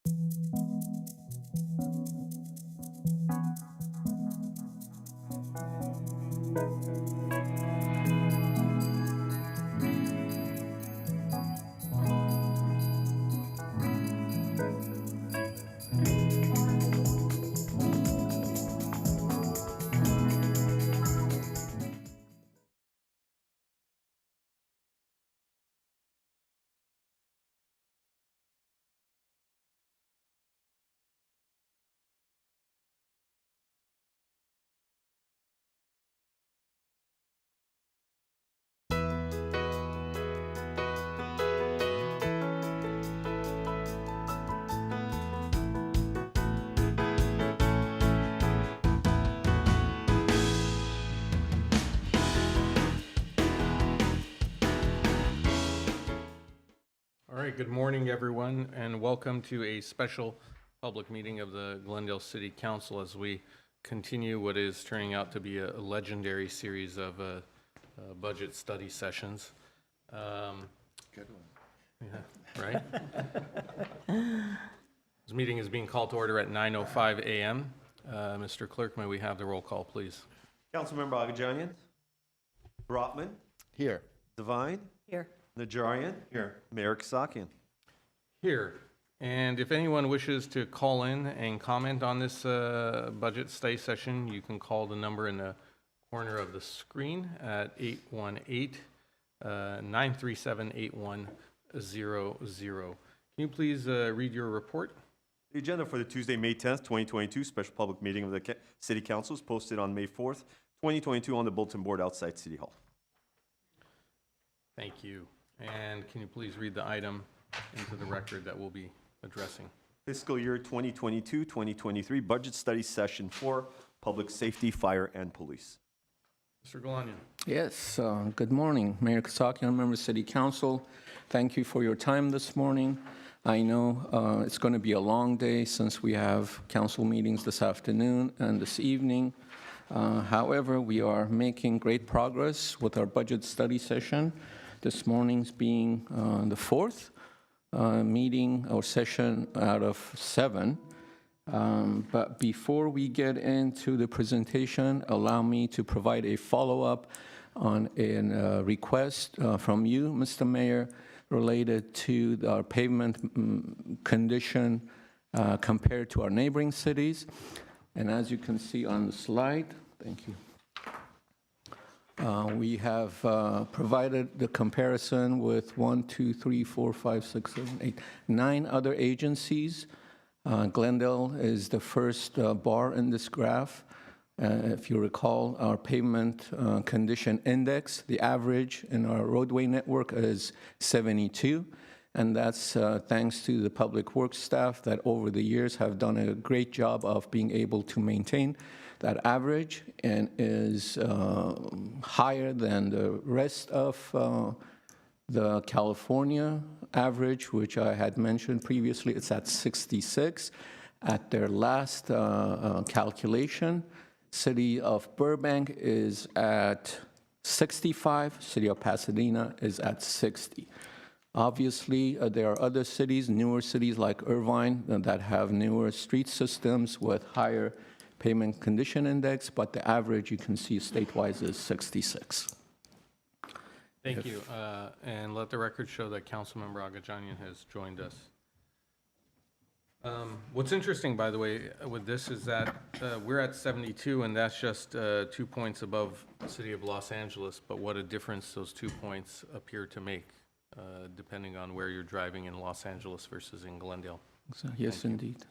All right, good morning, everyone, and welcome to a special public meeting of the Glendale City Council as we continue what is turning out to be a legendary series of budget study sessions. Good one. Yeah, right? This meeting is being called to order at 9:05 a.m. Mr. Clerk, may we have the roll call, please? Councilmember Agajanian. Brotman. Here. Devine. Here. Najarian. Here. Mayor Kasakian. Here. And if anyone wishes to call in and comment on this budget study session, you can call the number in the corner of the screen at 818-937-8100. Can you please read your report? The agenda for the Tuesday, May 10th, 2022 special public meeting of the City Council is posted on May 4th, 2022 on the bulletin board outside City Hall. Thank you. And can you please read the item into the record that we'll be addressing? Fiscal year 2022-2023 budget study session 4, public safety, fire, and police. Mr. Galanian. Yes, good morning, Mayor Kasakian, members of City Council. Thank you for your time this morning. I know it's going to be a long day since we have council meetings this afternoon and this evening. However, we are making great progress with our budget study session. This morning's being the fourth meeting or session out of 7. But before we get into the presentation, allow me to provide a follow-up on a request from you, Mr. Mayor, related to our pavement condition compared to our neighboring cities. And as you can see on the slide, thank you. We have provided the comparison with 9 other agencies. Glendale is the first bar in this graph. If you recall, our pavement condition index, the average in our roadway network is 72. And that's thanks to the public works staff that over the years have done a great job of being able to maintain that average and is higher than the rest of the California average, which I had mentioned previously. It's at 66. At their last calculation, City of Burbank is at 65. City of Pasadena is at 60. Obviously, there are other cities, newer cities like Irvine, that have newer street systems with higher pavement condition index, but the average you can see statewide is 66. Thank you. And let the record show that Councilmember Agajanian has joined us. What's interesting, by the way, with this is that we're at 72, and that's just 2 points above the city of Los Angeles, but what a difference those 2 points appear to make, depending on where you're driving in Los Angeles versus in Glendale. So, yes, indeed.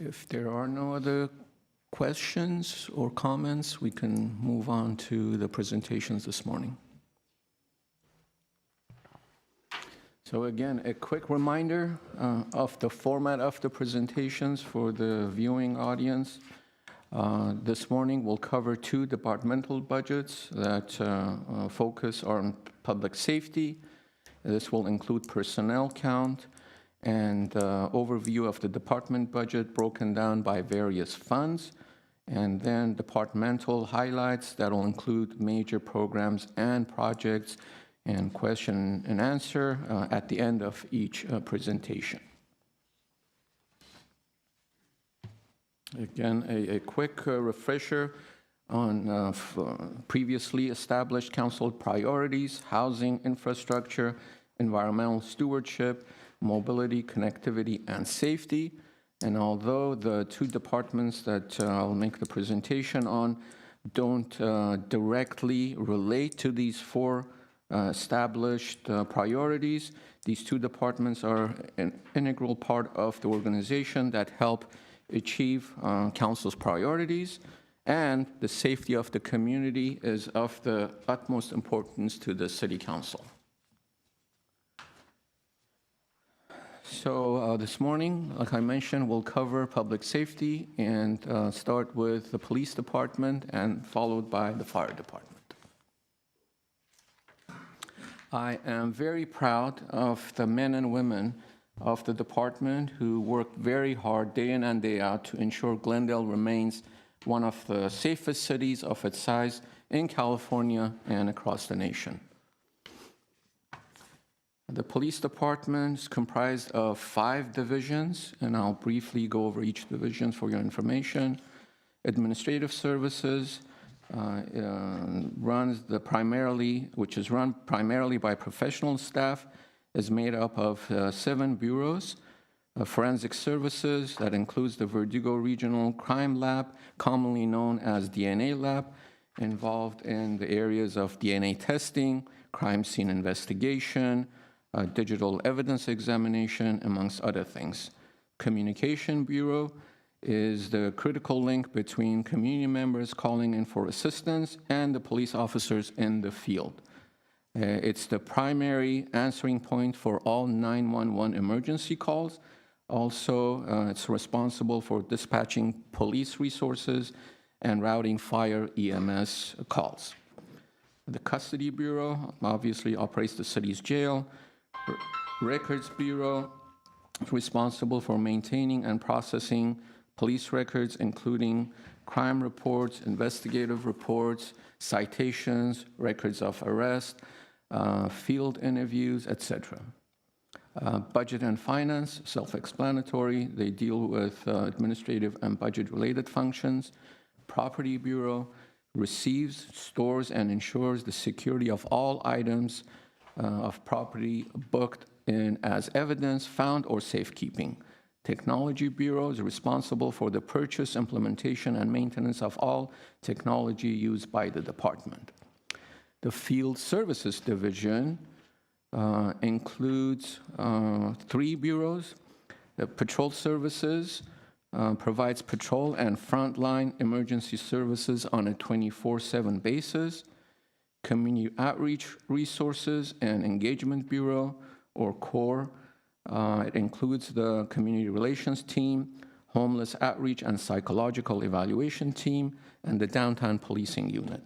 If there are no other questions or comments, we can move on to the presentations this morning. So again, a quick reminder of the format of the presentations for the viewing audience. This morning we'll cover 2 departmental budgets that focus on public safety. This will include personnel count and overview of the department budget broken down by various funds, and then departmental highlights that will include major programs and projects and question and answer at the end of each presentation. Again, a quick refresher on previously established council priorities: housing, infrastructure, environmental stewardship, mobility, connectivity, and safety. And although the two departments that I'll make the presentation on don't directly relate to these four established priorities, these two departments are an integral part of the organization that help achieve council's priorities, and the safety of the community is of the utmost importance to the city council. So this morning, like I mentioned, we'll cover public safety and start with the police department and followed by the fire department. I am very proud of the men and women of the department who worked very hard day in and day out to ensure Glendale remains one of the safest cities of its size in California and across the nation. The police department is comprised of 5 divisions, and I'll briefly go over each division for your information. Administrative services which is run primarily by professional staff, is made up of 7 bureaus. Forensic services, that includes the Verdugo Regional Crime Lab, commonly known as DNA Lab, involved in the areas of DNA testing, crime scene investigation, digital evidence examination, amongst other things. Communication Bureau is the critical link between community members calling in for assistance and the police officers in the field. It's the primary answering point for all 911 emergency calls. Also, it's responsible for dispatching police resources and routing fire EMS calls. The Custody Bureau obviously operates the city's jail. Records Bureau is responsible for maintaining and processing police records, including crime reports, investigative reports, citations, records of arrest, field interviews, etc. Budget and finance, self-explanatory. They deal with administrative and budget-related functions. Property Bureau receives, stores, and ensures the security of all items of property booked in as evidence, found, or safekeeping. Technology Bureau is responsible for the purchase, implementation, and maintenance of all technology used by the department. The Field Services Division includes 3 bureaus. The Patrol Services provides patrol and frontline emergency services on a 24/7 basis. Community Outreach Resources and Engagement Bureau, or CORE, it includes the Community Relations Team, Homeless Outreach and Psychological Evaluation Team, and the Downtown Policing Unit.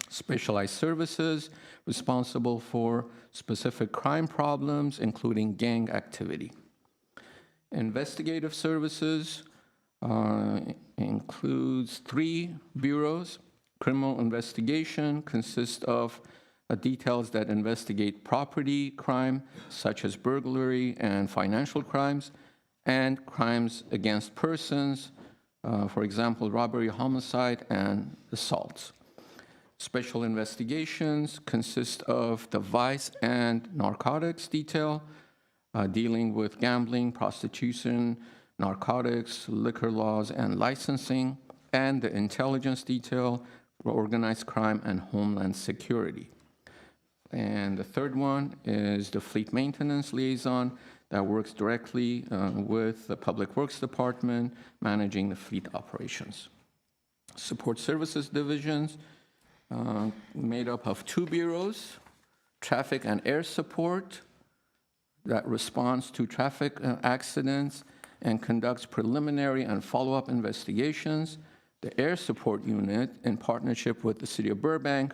Specialized Services, responsible for specific crime problems, including gang activity. Investigative Services includes 3 bureaus. Criminal Investigation consists of details that investigate property crime, such as burglary and financial crimes, and crimes against persons, for example, robbery, homicide, and assaults. Special Investigations consist of the vice and narcotics detail, dealing with gambling, prostitution, narcotics, liquor laws, and licensing, and the intelligence detail for organized crime and homeland security. And the third one is the Fleet Maintenance Liaison that works directly with the Public Works Department, managing the fleet operations. Support Services Divisions, made up of 2 bureaus, Traffic and Air Support, that responds to traffic accidents and conducts preliminary and follow-up investigations. The Air Support Unit, in partnership with the City of Burbank,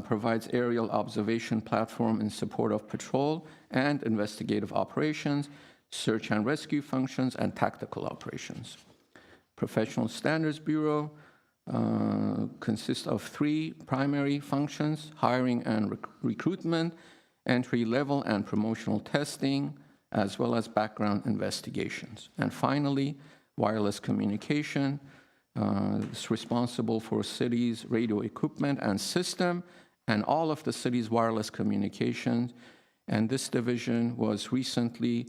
provides aerial observation platform in support of patrol and investigative operations, search and rescue functions, and tactical operations. Professional Standards Bureau consists of 3 primary functions: hiring and recruitment, entry-level and promotional testing, as well as background investigations. And finally, wireless communication is responsible for city's radio equipment and system and all of the city's wireless communications. And this division was recently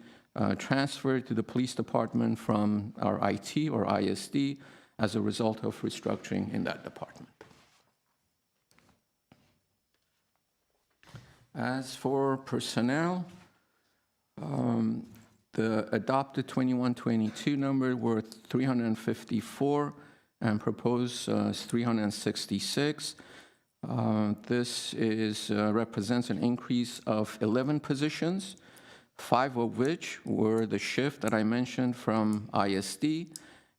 transferred to the police department from our IT or ISD as a result of restructuring in that department. As for personnel, the adopted 21-22 number were 354 and proposed 366. This represents an increase of 11 positions, 5 of which were the shift that I mentioned from ISD,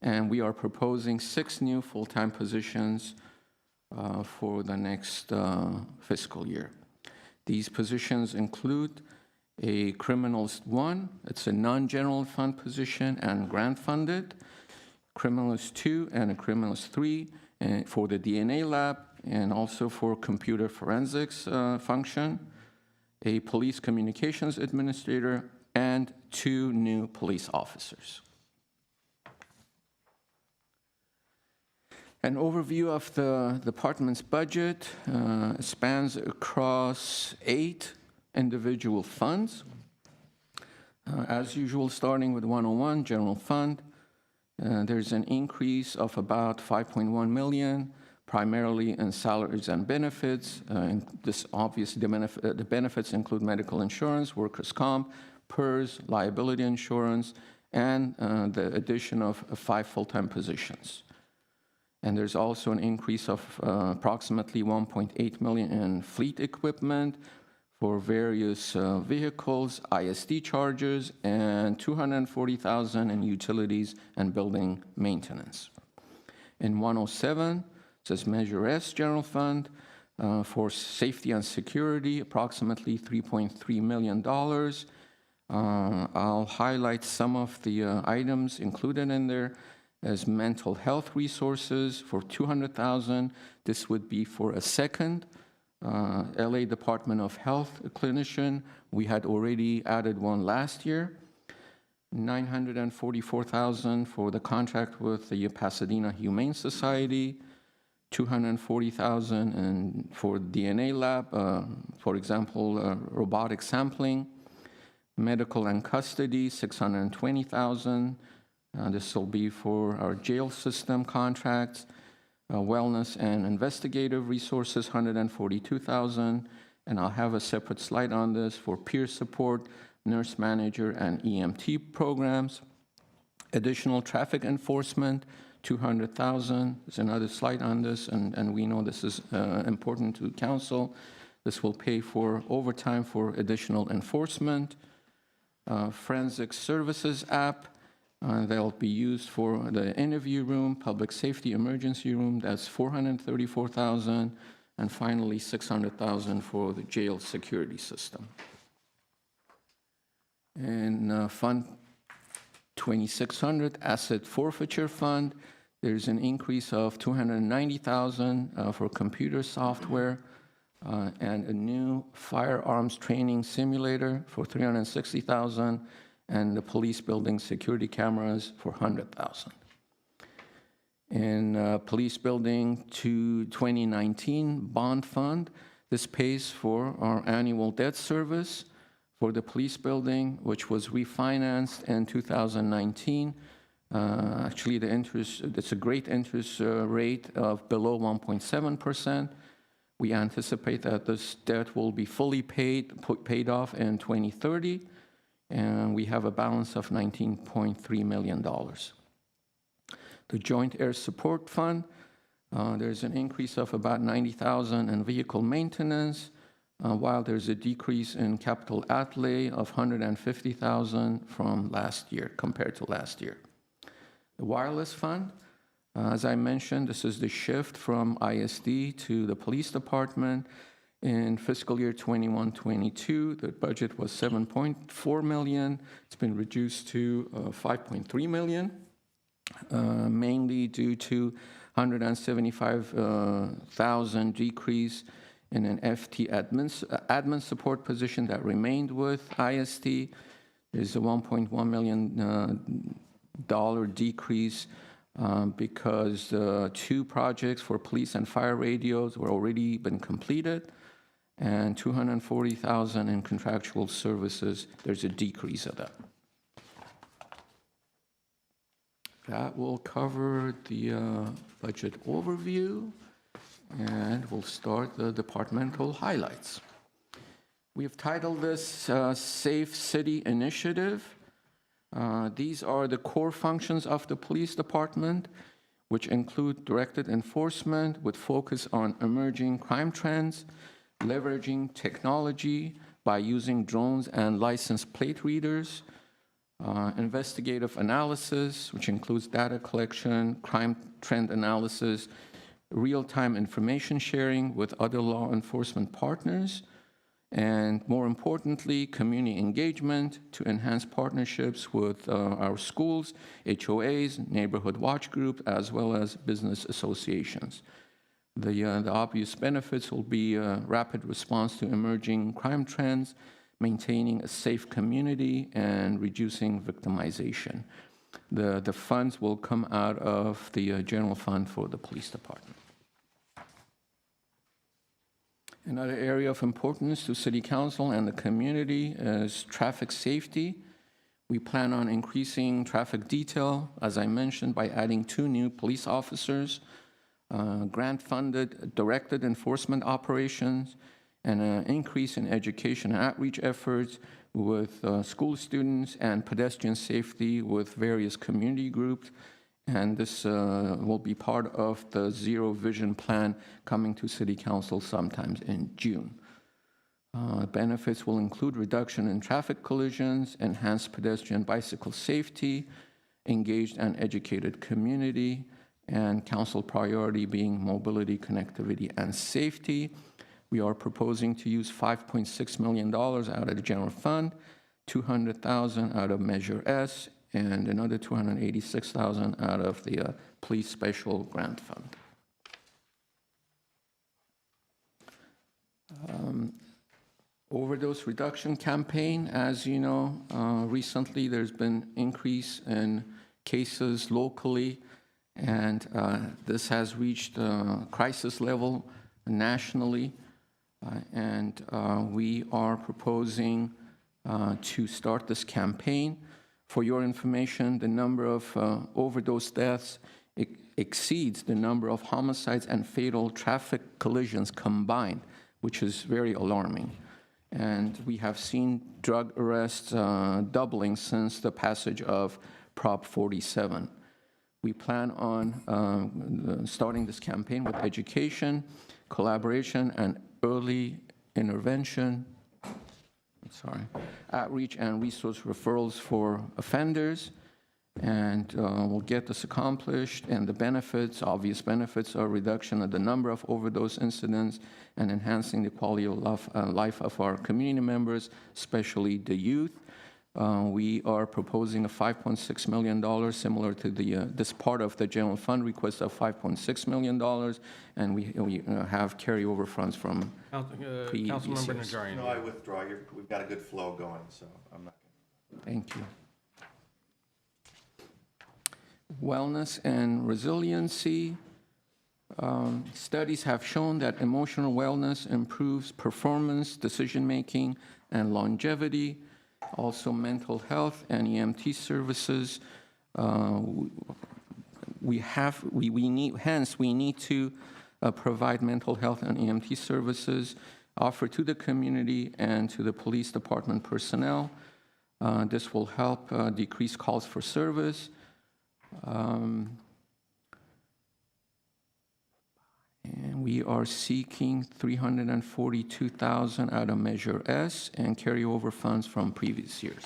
and we are proposing 6 new full-time positions for the next fiscal year. These positions include a criminalist 1, it's a non-general fund position and grant-funded, criminalist 2 and a criminalist 3 for the DNA lab and also for computer forensics function, a police communications administrator, and 2 new police officers. An overview of the department's budget spans across 8 individual funds. As usual, starting with 101, general fund, there's an increase of about 5.1 million, primarily in salaries and benefits. And this obviously, the benefits include medical insurance, workers' comp, PERS, liability insurance, and the addition of 5 full-time positions. And there's also an increase of approximately 1.8 million in fleet equipment for various vehicles, ISD charges, and 240,000 in utilities and building maintenance. In 107, it says Measure S General Fund for safety and security, approximately $3.3 million. I'll highlight some of the items included in there as mental health resources for 200,000. This would be for a second LA Department of Health clinician. We had already added one last year. 944,000 for the contract with the Pasadena Humane Society. 240,000 for DNA lab, for example, robotic sampling. Medical and custody, 620,000. This will be for our jail system contracts. Wellness and investigative resources, 142,000. And I'll have a separate slide on this for peer support, nurse manager, and EMT programs. Additional traffic enforcement, 200,000. There's another slide on this, and we know this is important to council. This will pay for overtime for additional enforcement. Forensic services app, they'll be used for the interview room, public safety emergency room, that's 434,000, and finally 600,000 for the jail security system. And Fund 2600, Asset Forfeiture Fund, there's an increase of 290,000 for computer software and a new firearms training simulator for 360,000 and the police building security cameras for 100,000. In police building 2019 bond fund, this pays for our annual debt service for the police building, which was refinanced in 2019. Actually, the interest, it's a great interest rate of below 1.7%. We anticipate that this debt will be fully paid off in 2030, and we have a balance of $19.3 million. The Joint Air Support Fund, there's an increase of about 90,000 in vehicle maintenance, while there's a decrease in capital outlay of 150,000 from last year, compared to last year. The Wireless Fund, as I mentioned, this is the shift from ISD to the police department. In fiscal year 21-22, the budget was 7.4 million. It's been reduced to 5.3 million, mainly due to $175,000 decrease in an FT admin support position that remained with ISD. There's a $1.1 million dollar decrease because 2 projects for police and fire radios were already been completed, and $240,000 in contractual services. There's a decrease of that. That will cover the budget overview, and we'll start the departmental highlights. We have titled this Safe City Initiative. These are the core functions of the police department, which include directed enforcement with focus on emerging crime trends, leveraging technology by using drones and license plate readers, investigative analysis, which includes data collection, crime trend analysis, real-time information sharing with other law enforcement partners, and more importantly, community engagement to enhance partnerships with our schools, HOAs, neighborhood watch group, as well as business associations. The obvious benefits will be rapid response to emerging crime trends, maintaining a safe community, and reducing victimization. The funds will come out of the general fund for the police department. Another area of importance to City Council and the community is traffic safety. We plan on increasing traffic detail, as I mentioned, by adding 2 new police officers, grant-funded directed enforcement operations, and an increase in education and outreach efforts with school students and pedestrian safety with various community groups. And this will be part of the Zero Vision Plan coming to City Council sometimes in June. Benefits will include reduction in traffic collisions, enhanced pedestrian bicycle safety, engaged and educated community, and council priority being mobility, connectivity, and safety. We are proposing to use $5.6 million out of the general fund, $200,000 out of Measure S, and another $286,000 out of the police special grant fund. Overdose reduction campaign. As you know, recently there's been increase in cases locally, and this has reached crisis level nationally, and we are proposing to start this campaign. For your information, the number of overdose deaths exceeds the number of homicides and fatal traffic collisions combined, which is very alarming. And we have seen drug arrests doubling since the passage of Prop 47. We plan on starting this campaign with education, collaboration, and early intervention, outreach and resource referrals for offenders, and we'll get this accomplished. And the benefits, obvious benefits, are reduction of the number of overdose incidents and enhancing the quality of life of our community members, especially the youth. We are proposing a $5.6 million, similar to this part of the general fund request of $5.6 million, and we have carryover funds from previous Councilmember years. Najarian. No, I withdraw. We've got a good flow going, so I'm not going Thank you. Wellness and resiliency. Studies have shown that emotional wellness improves performance, decision-making, and longevity. Also, mental health and EMT services. We need to provide mental health and EMT services offered to the community and to the police department personnel. This will help decrease calls for service. And we are seeking $342,000 out of Measure S and carryover funds from previous years.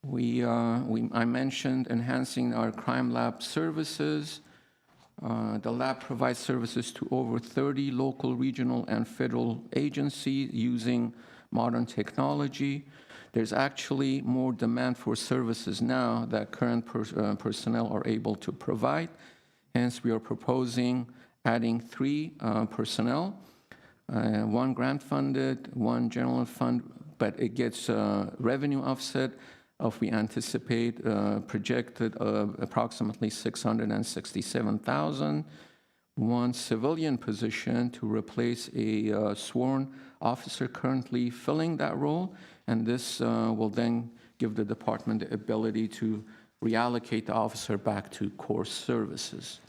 I mentioned enhancing our crime lab services. The lab provides services to over 30 local, regional, and federal agencies using modern technology. There's actually more demand for services now that current personnel are able to provide. Hence, we are proposing adding 3 personnel, 1 grant-funded, 1 general fund, but it gets revenue offset of, we anticipate, projected approximately $667,000. 1 civilian position to replace a sworn officer currently filling that role, and this will then give the department the ability to reallocate the officer back to core services.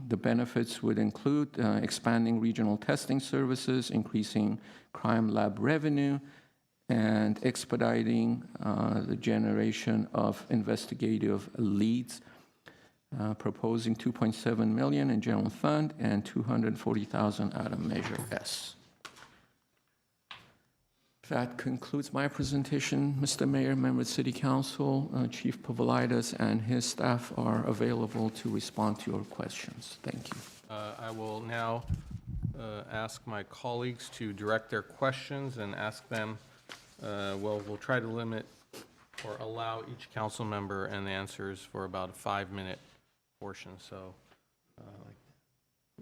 The benefits would include expanding regional testing services, increasing crime lab revenue, and expediting the generation of investigative leads. Proposing $2.7 million in general fund and $240,000 out of Measure S. That concludes my presentation. Mr. Mayor, members of City Council, Chief Pavlidis and his staff are available to respond to your questions. Thank you. I will now ask my colleagues to direct their questions and ask them, we'll try to limit or allow each council member and the answers for about a 5-minute portion, so,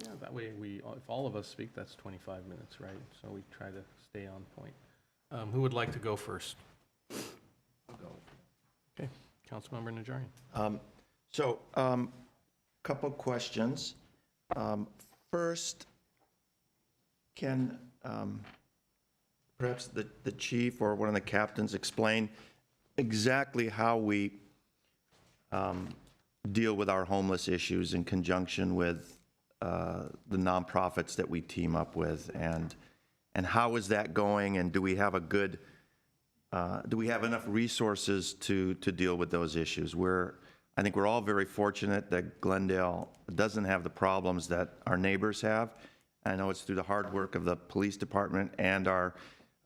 yeah, that way if all of us speak, that's 25 minutes, right? So we try to stay on point. Who would like to go first? I'll go. Okay, Councilmember Najarian. Couple questions. First, can perhaps the chief or one of the captains explain exactly how we deal with our homeless issues in conjunction with the nonprofits that we team up with, and how is that going, and do we have enough resources to deal with those issues? I think we're all very fortunate that Glendale doesn't have the problems that our neighbors have. I know it's through the hard work of the police department and our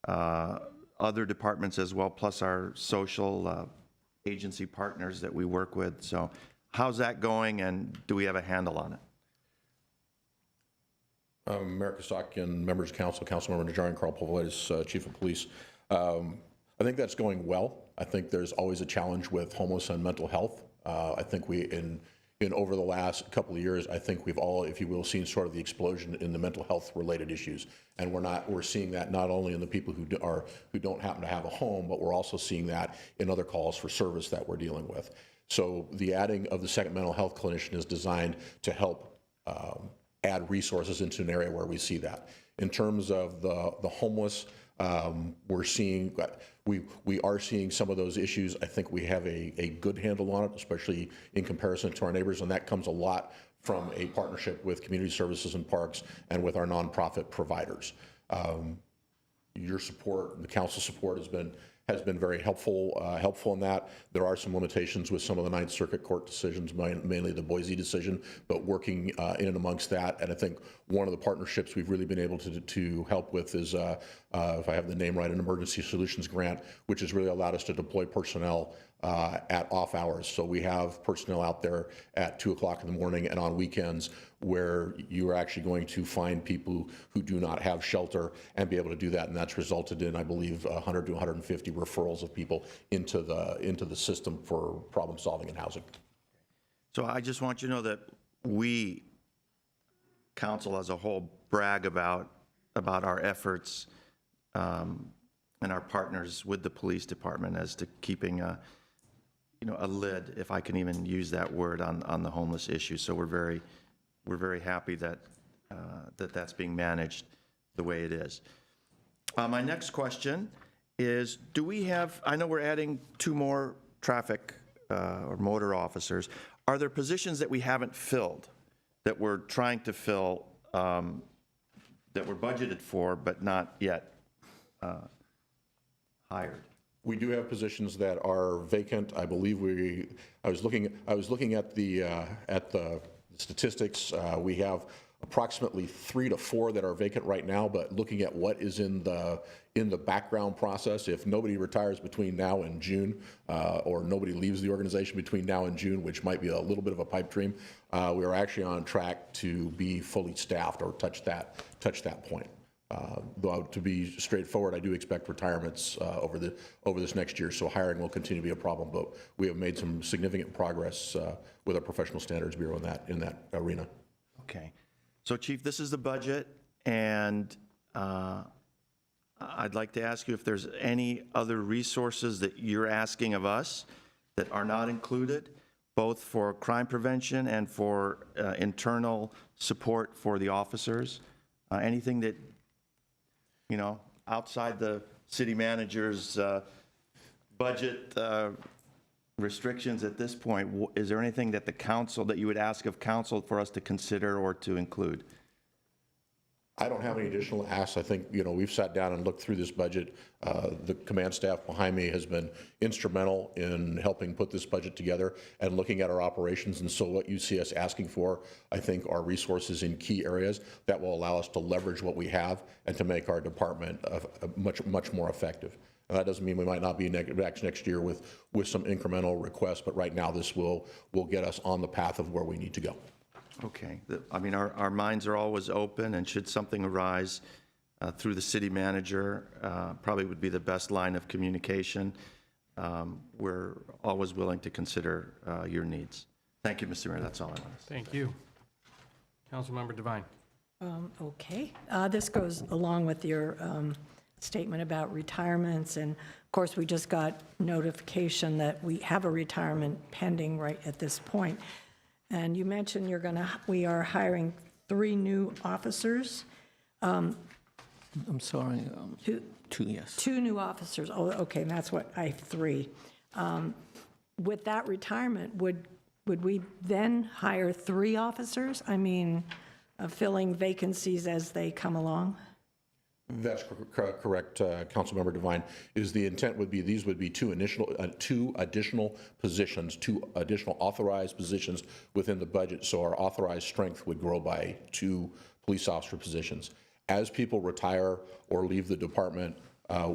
other departments as well, plus our social agency partners that we work with. So how's that going, and do we have a handle on it? Mayor Kasakian, members of council, Councilmember Najarian, Carl Pavlidis, Chief of Police. I think that's going well. I think there's always a challenge with homeless and mental health. I think in over the last couple of years, I think we've all, if you will, seen sort of the explosion in the mental health related issues. And we're seeing that not only in the people who don't happen to have a home, but we're also seeing that in other calls for service that we're dealing with. So the adding of the second mental health clinician is designed to help add resources into an area where we see that. In terms of the homeless, we are seeing some of those issues. I think we have a good handle on it, especially in comparison to our neighbors, and that comes a lot from a partnership with community services and parks and with our nonprofit providers. Your support, the council support has been very helpful in that. There are some limitations with some of the Ninth Circuit Court decisions, mainly the Boise decision, but working in and amongst that. And I think one of the partnerships we've really been able to help with is, if I have the name right, an emergency solutions grant, which has really allowed us to deploy personnel at off hours. So we have personnel out there at 2 o'clock in the morning and on weekends where you are actually going to find people who do not have shelter and be able to do that. And that's resulted in, I believe, 100 to 150 referrals of people into the system for problem solving and housing. So I just want you to know that we, council as a whole, brag about our efforts and our partners with the police department as to keeping a lid, if I can even use that word, on the homeless issue. So we're very happy that that's being managed the way it is. My next question is, do we have, I know we're adding 2 more traffic or motor officers. Are there positions that we haven't filled, that we're trying to fill, that we're budgeted for, but not yet hired? We do have positions that are vacant. I believe I was looking at the statistics. We have approximately 3 to 4 that are vacant right now, but looking at what is in the background process, if nobody retires between now and June, or nobody leaves the organization between now and June, which might be a little bit of a pipe dream, we are actually on track to be fully staffed or touch that point. Though to be straightforward, I do expect retirements over this next year, so hiring will continue to be a problem, but we have made some significant progress with our Professional Standards Bureau in that arena. Okay. So Chief, this is the budget, and I'd like to ask you if there's any other resources that you're asking of us that are not included, both for crime prevention and for internal support for the officers. Anything that, outside the city manager's budget restrictions at this point, is there anything that the council, that you would ask of council for us to consider or to include? I don't have any additional asks. I think, we've sat down and looked through this budget. The command staff behind me has been instrumental in helping put this budget together and looking at our operations. And so what you see us asking for, I think, are resources in key areas that will allow us to leverage what we have and to make our department much more effective. And that doesn't mean we might not be next year with some incremental requests, but right now this will get us on the path of where we need to go. Okay. Our minds are always open, and should something arise through the city manager, probably would be the best line of communication. We're always willing to consider your needs. Thank you, Mr. Mayor. That's all I want to say. Thank you. Councilmember Devine. Okay. This goes along with your statement about retirements, and of course, we just got notification that we have a retirement pending right at this point. And you mentioned we are hiring 3 new officers. I'm sorry, 2, yes. 2 new officers. Oh, okay, that's what, I have 3. With that retirement, would we then hire 3 officers? I mean, filling vacancies as they come along? That's correct, Councilmember Devine. The intent would be these would be 2 additional positions, 2 additional authorized positions within the budget. So our authorized strength would grow by 2 police officer positions. As people retire or leave the department,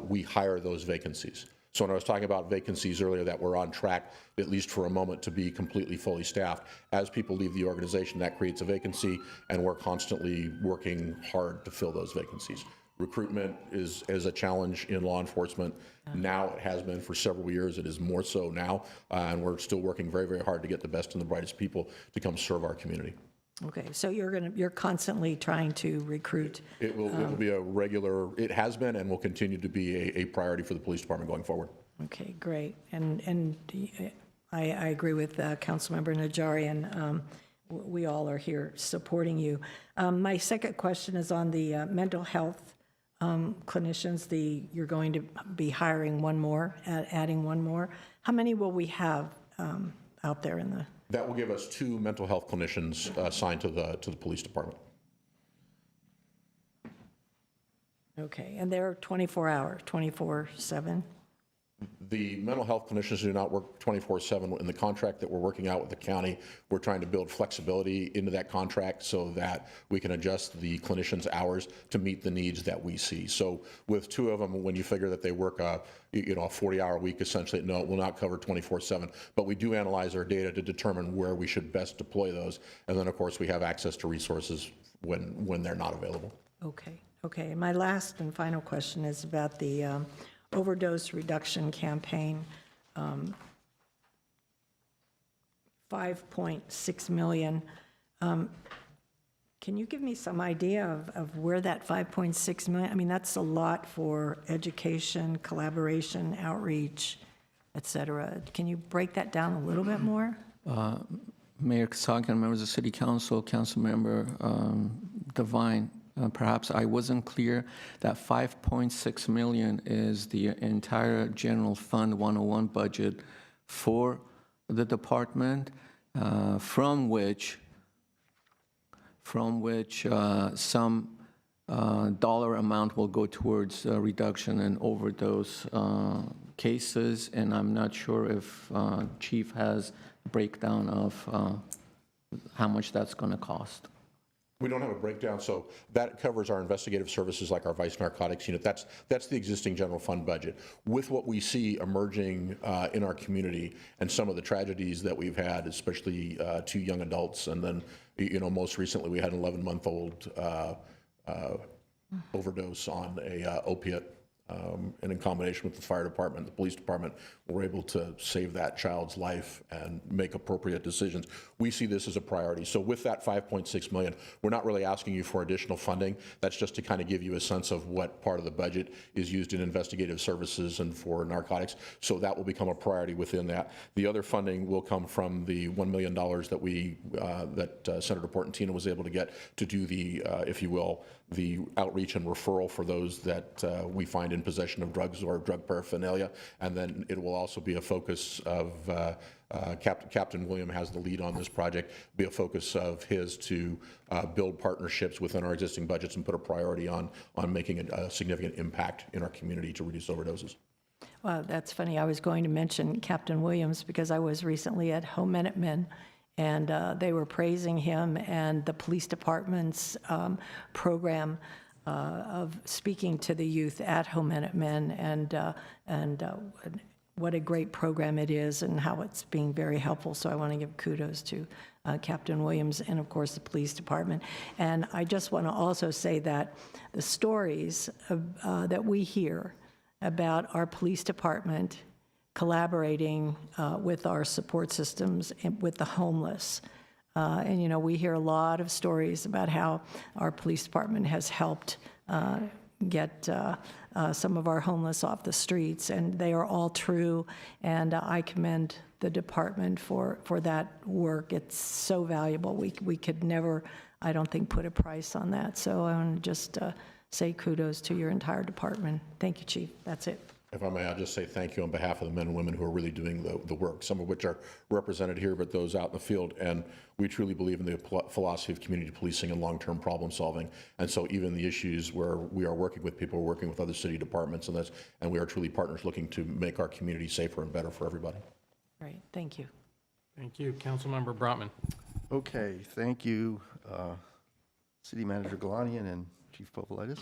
we hire those vacancies. So when I was talking about vacancies earlier, that we're on track, at least for a moment, to be completely fully staffed. As people leave the organization, that creates a vacancy, and we're constantly working hard to fill those vacancies. Recruitment is a challenge in law enforcement. Now it has been for several years. It is more so now, and we're still working very, very hard to get the best and the brightest people to come serve our community. Okay, so you're constantly trying to recruit. It will be a regular. It has been and will continue to be a priority for the police department going forward. Okay, great. And I agree with Councilmember Najarian. We all are here supporting you. My second question is on the mental health clinicians. You're going to be hiring one more, adding one more. How many will we have out there in the? That will give us 2 mental health clinicians assigned to the police department. Okay, and they're 24 hours, 24/7? The mental health clinicians do not work 24/7. In the contract that we're working out with the county, we're trying to build flexibility into that contract so that we can adjust the clinicians' hours to meet the needs that we see. So with 2 of them, when you figure that they work a 40-hour week, essentially, no, it will not cover 24/7. But we do analyze our data to determine where we should best deploy those. And then, of course, we have access to resources when they're not available. Okay. My last and final question is about the overdose reduction campaign. $5.6 million. Can you give me some idea of where that $5.6 million? I mean, that's a lot for education, collaboration, outreach, et cetera. Can you break that down a little bit more? Mayor Kasakian, members of the City Council, Councilmember Devine, perhaps I wasn't clear. That $5.6 million is the entire General Fund 101 budget for the department, from which some dollar amount will go towards reduction in overdose cases, and I'm not sure if Chief has a breakdown of how much that's going to cost. We don't have a breakdown, so that covers our investigative services like our vice narcotics unit. That's the existing general fund budget. With what we see emerging in our community and some of the tragedies that we've had, especially 2 young adults, and then most recently we had an 11-month-old overdose on a opiate. And in combination with the fire department, the police department, we're able to save that child's life and make appropriate decisions. We see this as a priority. So with that $5.6 million, we're not really asking you for additional funding. That's just to kind of give you a sense of what part of the budget is used in investigative services and for narcotics. So that will become a priority within that. The other funding will come from the $1 million that Senator Portantino was able to get to do the, if you will, the outreach and referral for those that we find in possession of drugs or drug paraphernalia. And then it will also be a focus of, Captain William has the lead on this project, be a focus of his to build partnerships within our existing budgets and put a priority on making a significant impact in our community to reduce overdoses. Well, that's funny. I was going to mention Captain Williams because I was recently at Home Minutemen, and they were praising him and the police department's program of speaking to the youth at Home Minutemen, and what a great program it is and how it's being very helpful. So I want to give kudos to Captain Williams and, of course, the police department. And I just want to also say that the stories that we hear about our police department collaborating with our support systems and with the homeless. And, you know, we hear a lot of stories about how our police department has helped get some of our homeless off the streets, and they are all true, and I commend the department for that work. It's so valuable. We could never, I don't think, put a price on that. So I want to just say kudos to your entire department. Thank you, Chief. That's it. If I may, I'll just say thank you on behalf of the men and women who are really doing the work, some of which are represented here, but those out in the field. And we truly believe in the philosophy of community policing and long-term problem solving. And so even the issues where we are working with people, we're working with other city departments, and we are truly partners looking to make our community safer and better for everybody. Great. Thank you. Thank you. Councilmember Brotman. Okay, thank you, City Manager Galanian and Chief Popolitis.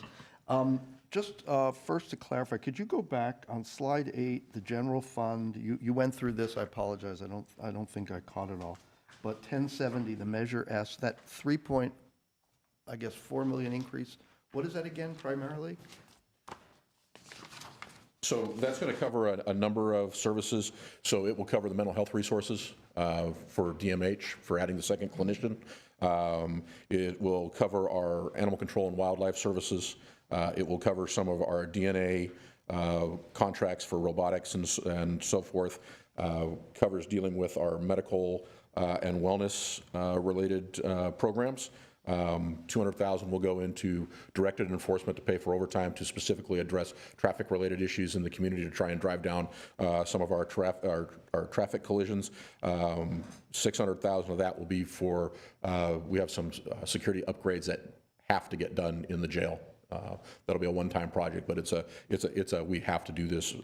Just first to clarify, could you go back on slide 8, the general fund? You went through this. I apologize. I don't think I caught it all. But 1070, the Measure S, that 3.4 million increase. What is that again, primarily? So that's going to cover a number of services. So it will cover the mental health resources for DMH, for adding the second clinician. It will cover our animal control and wildlife services. It will cover some of our DNA contracts for robotics and so forth. Covers dealing with our medical and wellness related programs. 200,000 will go into directed enforcement to pay for overtime to specifically address traffic-related issues in the community to try and drive down some of our traffic collisions. 600,000 of that will be for, we have some security upgrades that have to get done in the jail. That'll be a one-time project, but it's a we have to do this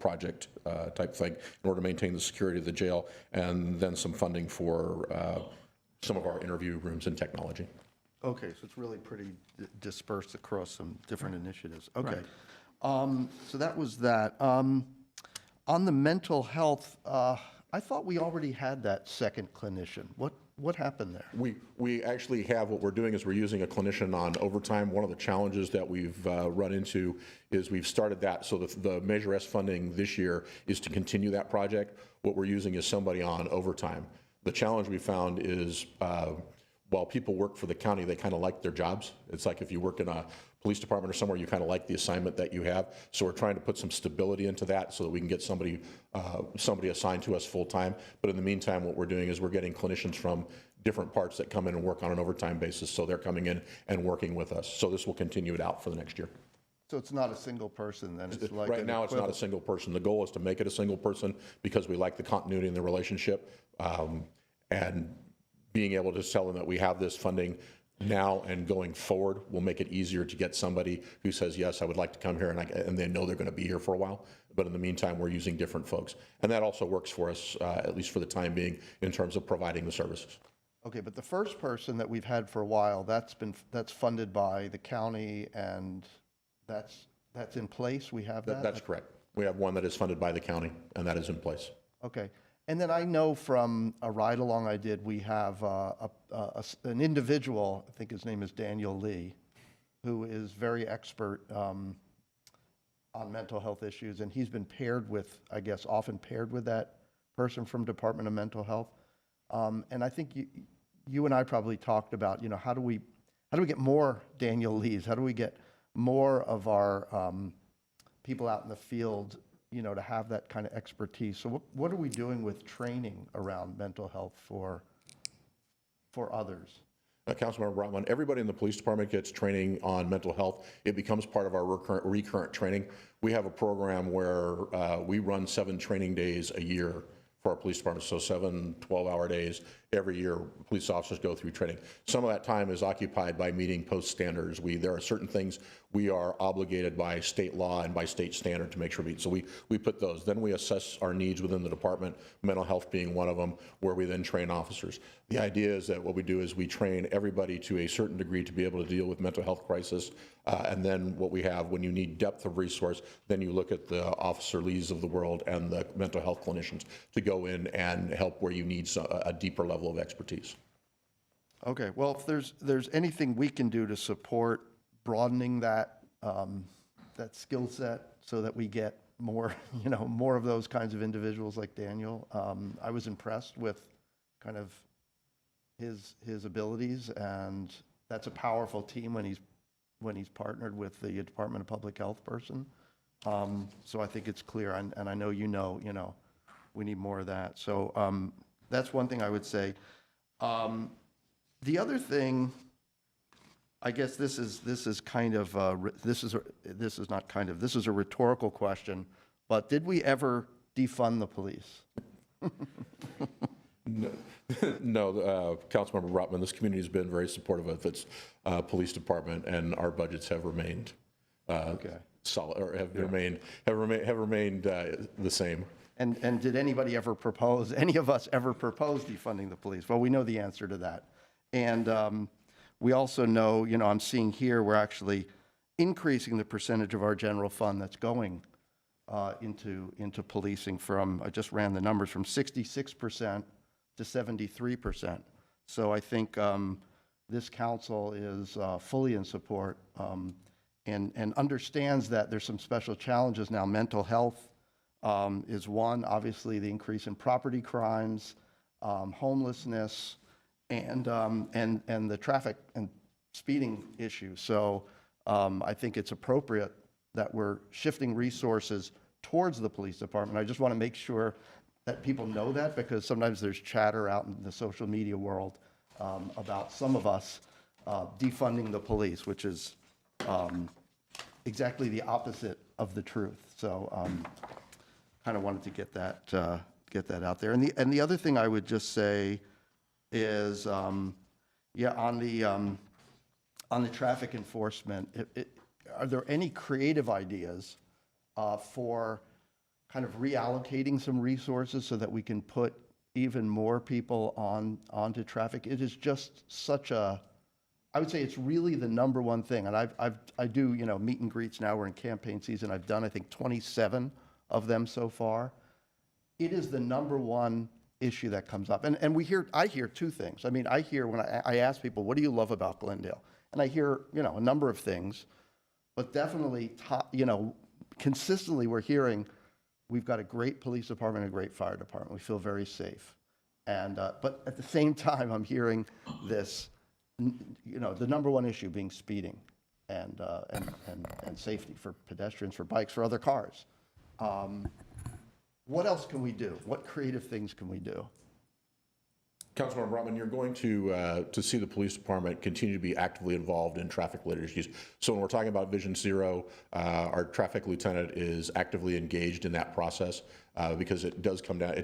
project type thing in order to maintain the security of the jail, and then some funding for some of our interview rooms and technology. Okay, so it's really pretty dispersed across some different initiatives. Okay. So that was that. On the mental health, I thought we already had that second clinician. What happened there? We actually have, what we're doing is we're using a clinician on overtime. One of the challenges that we've run into is we've started that, so the Measure S funding this year is to continue that project. What we're using is somebody on overtime. The challenge we found is while people work for the county, they kind of like their jobs. It's like if you work in a police department or somewhere, you kind of like the assignment that you have. So we're trying to put some stability into that so that we can get somebody assigned to us full time. But in the meantime, what we're doing is we're getting clinicians from different parts that come in and work on an overtime basis. So they're coming in and working with us. So this will continue it out for the next year. So it's not a single person then? It's like right now, it's not a single person. The goal is to make it a single person because we like the continuity in the relationship. And being able to tell them that we have this funding now and going forward will make it easier to get somebody who says, yes, I would like to come here, and they know they're going to be here for a while. But in the meantime, we're using different folks. And that also works for us, at least for the time being, in terms of providing the services. Okay, but the first person that we've had for a while, that's funded by the county, and that's in place? We have that? That's correct. We have one that is funded by the county, and that is in place. Okay. And then I know from a ride-along I did, we have an individual, I think his name is Daniel Lee, who is very expert on mental health issues, and he's been paired with, I guess, often paired with that person from Department of Mental Health. And I think you and I probably talked about, you know, how do we get more Daniel Lees? How do we get more of our people out in the field, you know, to have that kind of expertise? So what are we doing with training around mental health for others? Councilmember Brotman, everybody in the police department gets training on mental health. It becomes part of our recurrent training. We have a program where we run 7 training days a year for our police department, so 7 12-hour days every year. Police officers go through training. Some of that time is occupied by meeting post standards. There are certain things we are obligated by state law and by state standard to make sure we meet. So we put those. Then we assess our needs within the department, mental health being one of them, where we then train officers. The idea is that what we do is we train everybody to a certain degree to be able to deal with mental health crisis. And then what we have, when you need depth of resource, then you look at the Officer Lees of the world and the mental health clinicians to go in and help where you need a deeper level of expertise. Okay, well, if there's anything we can do to support broadening that skill set so that we get more, you know, more of those kinds of individuals like Daniel. I was impressed with kind of his abilities, and that's a powerful team when he's partnered with the Department of Public Health person. So I think it's clear, and I know you know, we need more of that. So that's one thing I would say. The other thing, I guess this is kind of this is a rhetorical question, but did we ever defund the police? No, Councilmember Rotman, this community has been very supportive of its police department, and our budgets have remained solid, or have remained the same. And did anybody ever propose, any of us ever propose defunding the police? Well, we know the answer to that. And we also know, I'm seeing here, we're actually increasing the percentage of our general fund that's going into policing from, I just ran the numbers, from 66% to 73%. So I think this council is fully in support and understands that there's some special challenges now. Mental health is one, obviously the increase in property crimes, homelessness, and the traffic and speeding issue. So I think it's appropriate that we're shifting resources towards the police department. I just want to make sure that people know that, because sometimes there's chatter out in the social media world about some of us defunding the police, which is exactly the opposite of the truth. So kind of wanted to get that out there. And the other thing I would just say is, on the traffic enforcement, are there any creative ideas for kind of reallocating some resources so that we can put even more people onto traffic? It is just such a, I would say it's really the number one thing. And I do, meet and greets now. We're in campaign season. I've done, I think, 27 of them so far. It is the number one issue that comes up. And I hear two things. I mean, I hear when I ask people, what do you love about Glendale? And I hear, a number of things, but definitely, consistently we're hearing we've got a great police department and a great fire department. We feel very safe. And, but at the same time, I'm hearing this, the number one issue being speeding and safety for pedestrians, for bikes, for other cars. What else can we do? What creative things can we do? Councilmember Brotman, you're going to see the police department continue to be actively involved in traffic-related issues. So when we're talking about Vision Zero, our traffic lieutenant is actively engaged in that process because it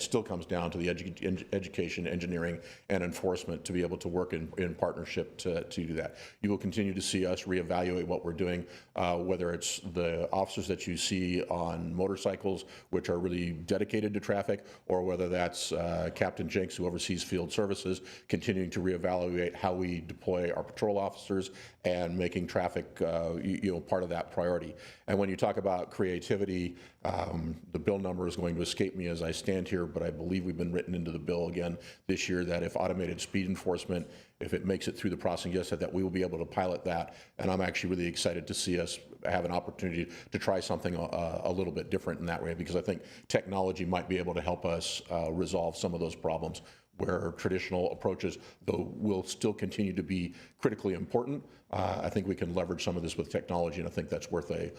still comes down to the education, engineering, and enforcement to be able to work in partnership to do that. You will continue to see us reevaluate what we're doing, whether it's the officers that you see on motorcycles, which are really dedicated to traffic, or whether that's Captain Jenks, who oversees field services, continuing to reevaluate how we deploy our patrol officers and making traffic part of that priority. And when you talk about creativity, the bill number is going to escape me as I stand here, but I believe we've been written into the bill again this year that if automated speed enforcement, if it makes it through the processing, yes, that we will be able to pilot that. And I'm actually really excited to see us have an opportunity to try something a little bit different in that way, because I think technology might be able to help us resolve some of those problems where traditional approaches, though, will still continue to be critically important. I think we can leverage some of this with technology, and I think that's worth a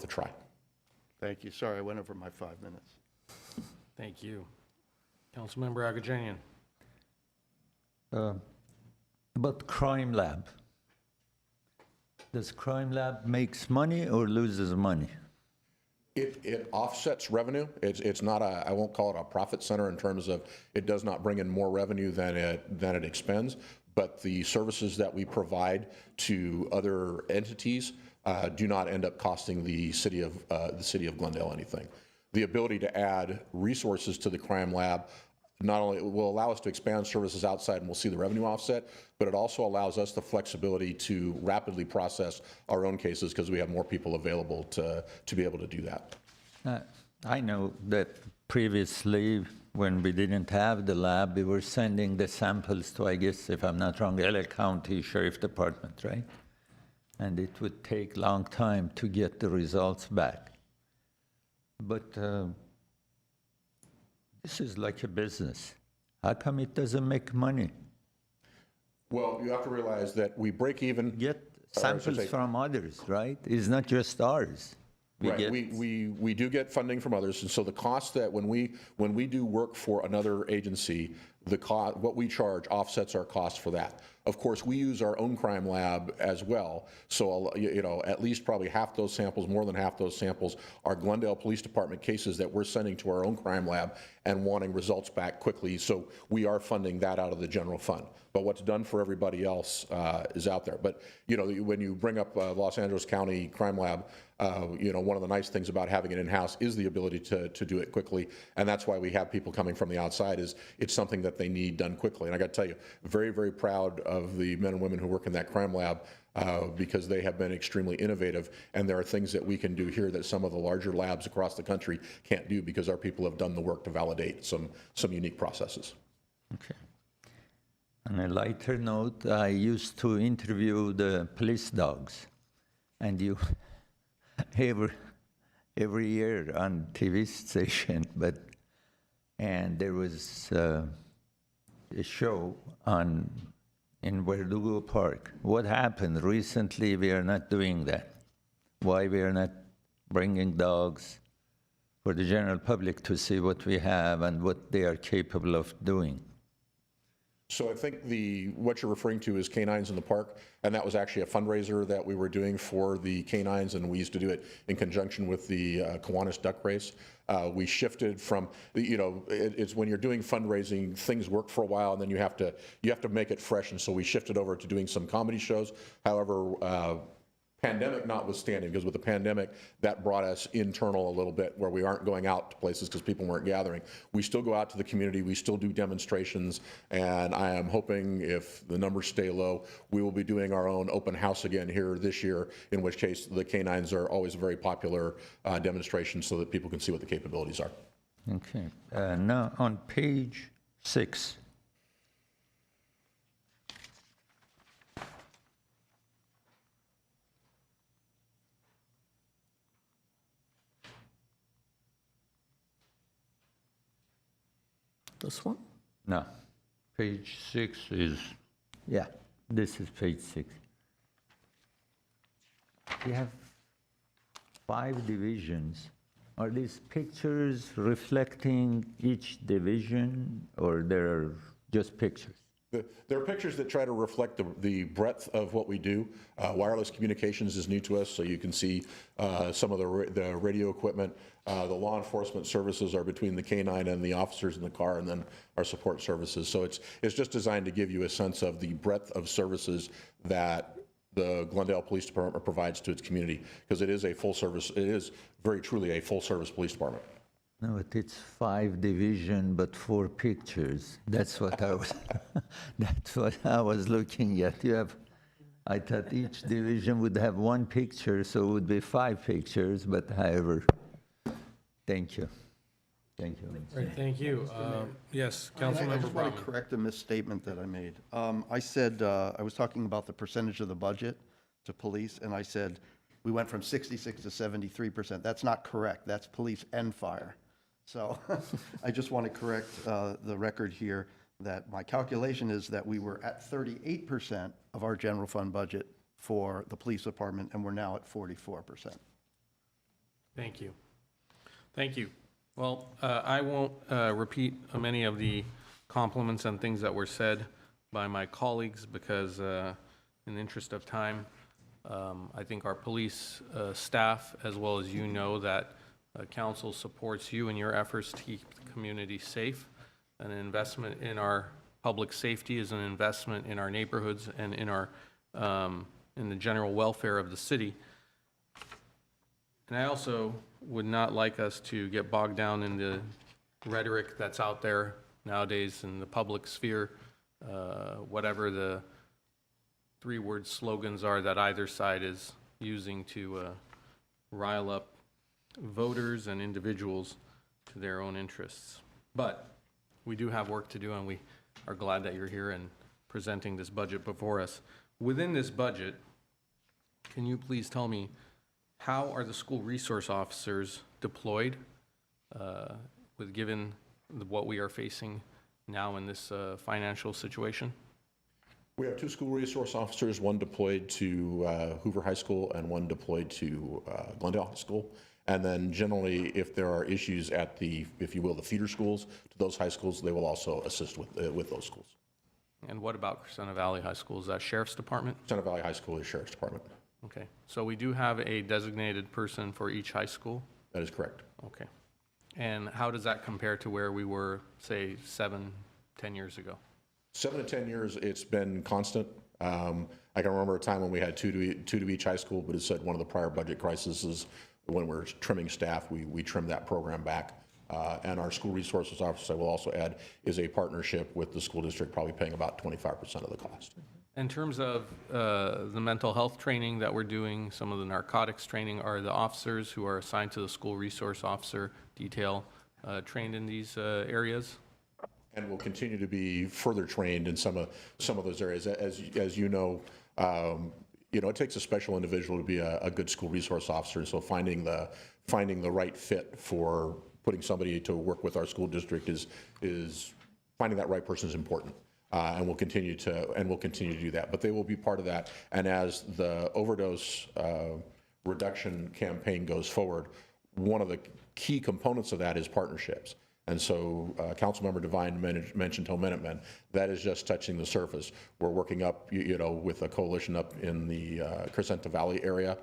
try. Thank you. Sorry, I went over my 5 minutes. Thank you. Councilmember Agajanian. About Crime Lab. Does Crime Lab makes money or loses money? It offsets revenue. It's not a, I won't call it a profit center in terms of it does not bring in more revenue than it expends, but the services that we provide to other entities do not end up costing the city of Glendale anything. The ability to add resources to the Crime Lab not only will allow us to expand services outside and we'll see the revenue offset, but it also allows us the flexibility to rapidly process our own cases because we have more people available to be able to do that. I know that previously, when we didn't have the lab, we were sending the samples to, I guess, if I'm not wrong, LA County Sheriff Department, right? And it would take a long time to get the results back. But this is like a business. How come it doesn't make money? Well, you have to realize that we break even. Get samples from others, right? It's not just ours. Right, we do get funding from others, and so the cost that when we do work for another agency, what we charge offsets our cost for that. Of course, we use our own crime lab as well, so at least probably half those samples, more than half those samples, are Glendale Police Department cases that we're sending to our own crime lab and wanting results back quickly. So we are funding that out of the general fund. But what's done for everybody else is out there. But when you bring up Los Angeles County Crime Lab, one of the nice things about having it in-house is the ability to do it quickly, and that's why we have people coming from the outside. Is it's something that they need done quickly. And I got to tell you, very, very proud of the men and women who work in that crime lab because they have been extremely innovative, and there are things that we can do here that some of the larger labs across the country can't do because our people have done the work to validate some unique processes. Okay. On a lighter note, I used to interview the police dogs, and you every year on TV station, and there was a show in Verdugo Park. What happened recently? We are not doing that. Why we are not bringing dogs for the general public to see what we have and what they are capable of doing? So I think what you're referring to is Canines in the Park, and that was actually a fundraiser that we were doing for the canines, and we used to do it in conjunction with the Kiwanis Duck Race. We shifted from, it's when you're doing fundraising, things work for a while, and then you have to make it fresh, and so we shifted over to doing some comedy shows. However, pandemic notwithstanding, because with the pandemic, that brought us internal a little bit where we aren't going out to places because people weren't gathering. We still go out to the community, we still do demonstrations, and I am hoping if the numbers stay low, we will be doing our own open house again here this year, in which case the canines are always a very popular demonstration so that people can see what the capabilities are. Okay. Now on page 6. This one? No, page 6 is, yeah, this is page 6. You have 5 divisions. Are these pictures reflecting each division, or they're just pictures? There are pictures that try to reflect the breadth of what we do. Wireless communications is new to us, so you can see some of the radio equipment. The law enforcement services are between the canine and the officers in the car, and then our support services. So it's just designed to give you a sense of the breadth of services that the Glendale Police Department provides to its community, because it is a full service, it is very truly a full service police department. No, but it's 5 division, but 4 pictures. That's what I was. That's what I was looking at. I thought each division would have 1 picture, so it would be 5 pictures. But however, thank you. Thank you. Great, thank you. Yes, I Councilmember just want to Brotman. correct a misstatement that I made. I said, I was talking about the percentage of the budget to police, and I said, we went from 66 to 73%. That's not correct. That's police and fire. So I just want to correct the record here that my calculation is that we were at 38% of our general fund budget for the police department, and we're now at 44%. Thank you. Thank you. Well, I won't repeat many of the compliments and things that were said by my colleagues because in the interest of time, I think our police staff, as well as you know, that council supports you in your efforts to keep the community safe. An investment in our public safety is an investment in our neighborhoods and in our in the general welfare of the city. And I also would not like us to get bogged down in the rhetoric that's out there nowadays in the public sphere, whatever the three-word slogans are that either side is using to rile up voters and individuals to their own interests. But we do have work to do, and we are glad that you're here and presenting this budget before us. Within this budget, can you please tell me, how are the school resource officers deployed, with given what we are facing now in this financial situation? We have 2 school resource officers, one deployed to Hoover High School and one deployed to Glendale High School. And then generally, if there are issues at the, if you will, the feeder schools to those high schools, they will also assist with those schools. And what about Crescenta Valley High School? Is that Sheriff's Department? Center Valley High School is Sheriff's Department. Okay, so we do have a designated person for each high school? That is correct. Okay. And how does that compare to where we were, say, 7, 10 years ago? 7 to 10 years, it's been constant. I can remember a time when we had two to each high school, but it said one of the prior budget crises, when we're trimming staff, we trimmed that program back. And our school resources office, I will also add, is a partnership with the school district, probably paying about 25% of the cost. In terms of the mental health training that we're doing, some of the narcotics training, are the officers who are assigned to the school resource officer detail trained in these areas? And will continue to be further trained in some of those areas. As you know, it takes a special individual to be a good school resource officer. So finding the right fit for putting somebody to work with our school district is finding that right person is important. And we'll continue to do that. But they will be part of that. And as the overdose reduction campaign goes forward, one of the key components of that is partnerships. And so Councilmember Devine mentioned Home Minutemen. That is just touching the surface. We're working up, with a coalition up in the Crescenta Valley area,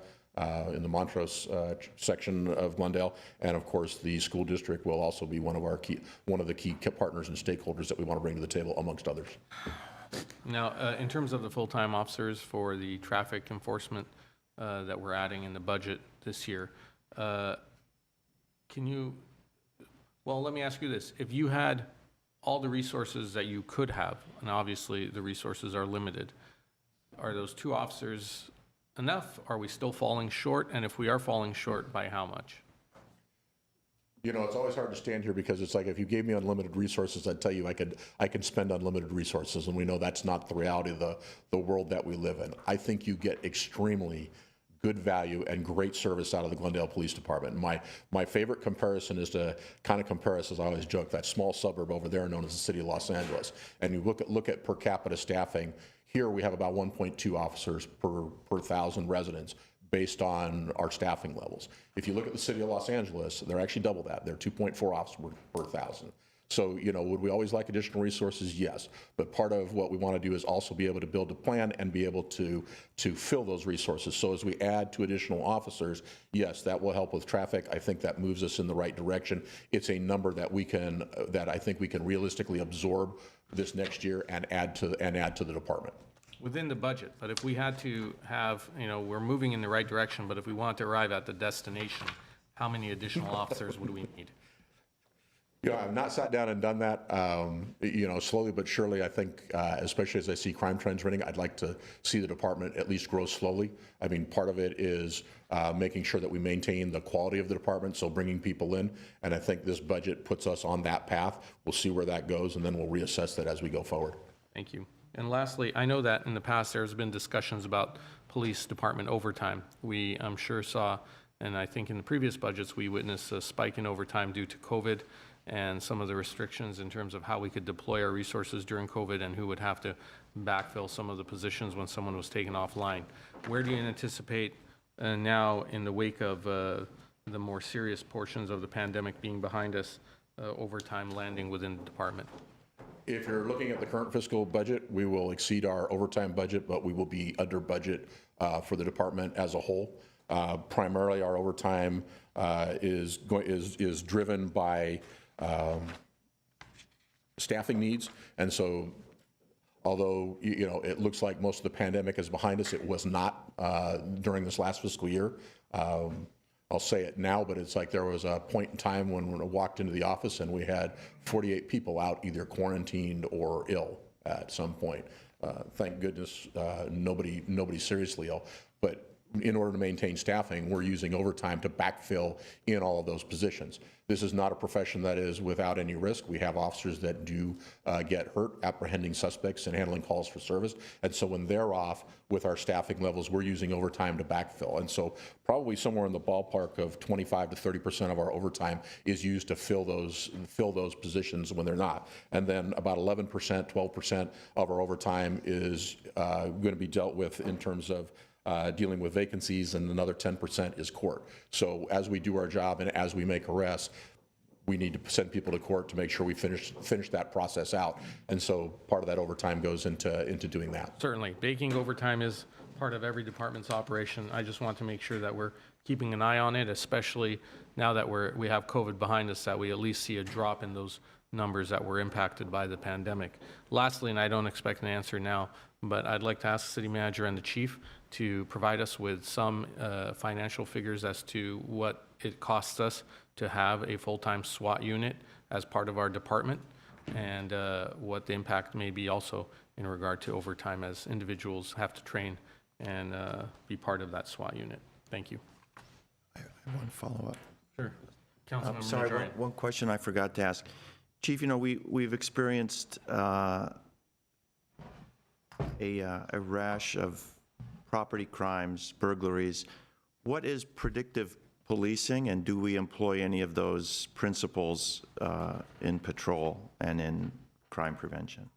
in the Montrose section of Glendale. And of course, the school district will also be one of the key partners and stakeholders that we want to bring to the table, amongst others. Now, in terms of the full-time officers for the traffic enforcement that we're adding in the budget this year, well, let me ask you this. If you had all the resources that you could have, and obviously the resources are limited, are those 2 officers enough? Are we still falling short? And if we are falling short, by how much? It's always hard to stand here because it's like if you gave me unlimited resources, I'd tell you I can spend unlimited resources, and we know that's not the reality of the world that we live in. I think you get extremely good value and great service out of the Glendale Police Department. My favorite comparison is to kind of compare us, as I always joke, that small suburb over there known as the city of Los Angeles. And you look at per capita staffing. Here we have about 1.2 officers per 1,000 residents based on our staffing levels. If you look at the city of Los Angeles, they're actually double that. They're 2.4 officers per 1,000. So, would we always like additional resources? Yes. But part of what we want to do is also be able to build a plan and be able to fill those resources. So as we add to additional officers, yes, that will help with traffic. I think that moves us in the right direction. It's a number that I think we can realistically absorb this next year and add to the department. Within the budget, but if we had to have, we're moving in the right direction, but if we want to arrive at the destination, how many additional officers would we need? You know, I've not sat down and done that. You know, slowly but surely, I think, especially as I see crime trends running, I'd like to see the department at least grow slowly. I mean, part of it is making sure that we maintain the quality of the department, so bringing people in. And I think this budget puts us on that path. We'll see where that goes, and then we'll reassess that as we go forward. Thank you. And lastly, I know that in the past, there's been discussions about police department overtime. We, I'm sure, saw, and I think in the previous budgets, we witnessed a spike in overtime due to COVID and some of the restrictions in terms of how we could deploy our resources during COVID and who would have to backfill some of the positions when someone was taken offline. Where do you anticipate now, in the wake of the more serious portions of the pandemic being behind us, overtime landing within the department? If you're looking at the current fiscal budget, we will exceed our overtime budget, but we will be under budget for the department as a whole. Primarily, our overtime is driven by staffing needs, and so although you know it looks like most of the pandemic is behind us, it was not during this last fiscal year. I'll say it now, but it's like there was a point in time when we walked into the office and we had 48 people out, either quarantined or ill at some point. Thank goodness nobody seriously ill, but in order to maintain staffing, we're using overtime to backfill in all of those positions. This is not a profession that is without any risk. We have officers that do get hurt apprehending suspects and handling calls for service. And so when they're off with our staffing levels, we're using overtime to backfill. And so probably somewhere in the ballpark of 25 to 30% of our overtime is used to fill those positions when they're not. And then about 11%, 12% of our overtime is going to be dealt with in terms of dealing with vacancies, and another 10% is court. So as we do our job and as we make arrests, we need to send people to court to make sure we finish that process out. And so part of that overtime goes into doing that. Certainly. Baking overtime is part of every department's operation. I just want to make sure that we're keeping an eye on it, especially now that we have COVID behind us, that we at least see a drop in those numbers that were impacted by the pandemic. Lastly, and I don't expect an answer now, but I'd like to ask the city manager and the chief to provide us with some financial figures as to what it costs us to have a full-time SWAT unit as part of our department, and what the impact may be also in regard to overtime as individuals have to train and be part of that SWAT unit. Thank you. I want to follow up. Sure. Councilmember Sorry, Najarian. one question I forgot to ask. Chief, you know, we've experienced a rash of property crimes, burglaries. What is predictive policing, and do we employ any of those principles in patrol and in crime prevention?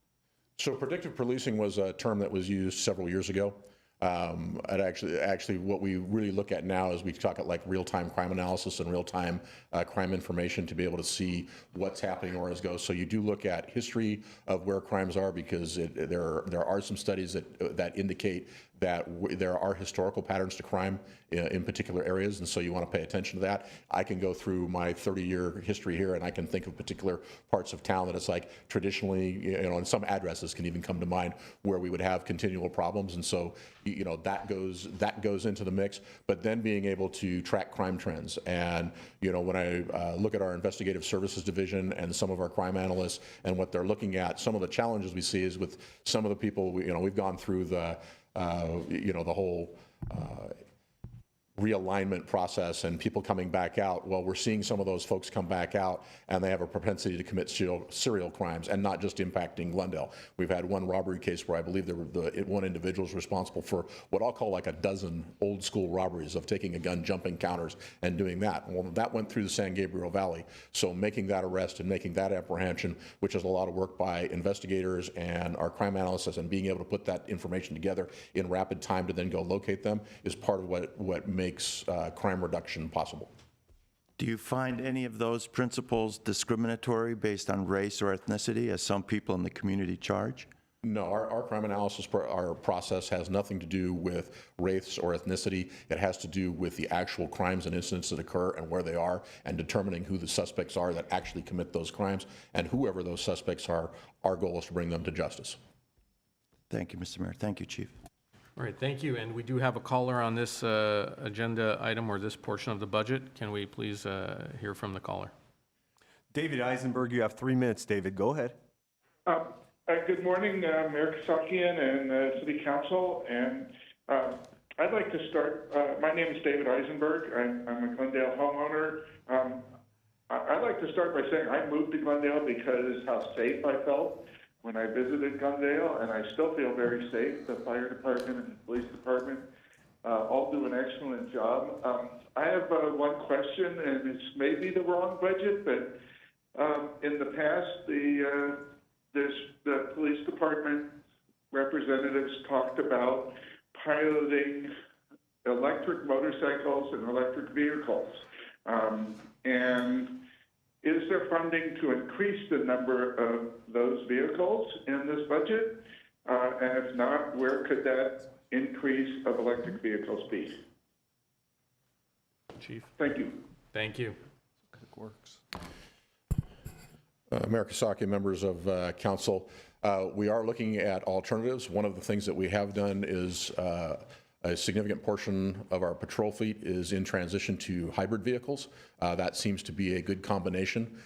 So predictive policing was a term that was used several years ago. And actually, what we really look at now is we talk at like real-time crime analysis and real-time crime information to be able to see what's happening or as goes. So you do look at history of where crimes are, because there are some studies that indicate that there are historical patterns to crime in particular areas, and so you want to pay attention to that. I can go through my 30-year history here, and I can think of particular parts of town that it's like traditionally, you know, and some addresses can even come to mind where we would have continual problems, and so you know that goes into the mix. But then being able to track crime trends, and you know when I look at our investigative services division and some of our crime analysts and what they're looking at, some of the challenges we see is with some of the people. We've gone through the the whole realignment process and people coming back out. Well, we're seeing some of those folks come back out and they have a propensity to commit serial crimes, and not just impacting Glendale. We've had one robbery case where I believe one individual is responsible for what I'll call like a dozen old school robberies of taking a gun, jumping counters, and doing that. Well, that went through the San Gabriel Valley. So making that arrest and making that apprehension, which is a lot of work by investigators and our crime analysts, and being able to put that information together in rapid time to then go locate them, is part of what makes crime reduction possible. Do you find any of those principles discriminatory based on race or ethnicity, as some people in the community charge? No, our crime analysis, our process has nothing to do with race or ethnicity. It has to do with the actual crimes and incidents that occur and where they are, and determining who the suspects are that actually commit those crimes, and whoever those suspects are, our goal is to bring them to justice. Thank you, Mr. Mayor. Thank you, Chief. All right, thank you. And we do have a caller on this agenda item, or this portion of the budget. Can we please hear from the caller? David Eisenberg, you have 3 minutes, David. Go ahead. Good morning, Mayor Kasakian and City Council. And I'd like to start, my name is David Eisenberg. I'm a Glendale homeowner. I'd like to start by saying I moved to Glendale because how safe I felt when I visited Glendale, and I still feel very safe. The fire department and the police department all do an excellent job. I have one question, and it's maybe the wrong budget, but in the past, the police department representatives talked about piloting electric motorcycles and electric vehicles. And is there funding to increase the number of those vehicles in this budget? And if not, where could that increase of electric vehicles be? Chief? Thank you. Thank you. Mayor Kasaki, members of council, we are looking at alternatives. One of the things that we have done is a significant portion of our patrol fleet is in transition to hybrid vehicles. That seems to be a good combination.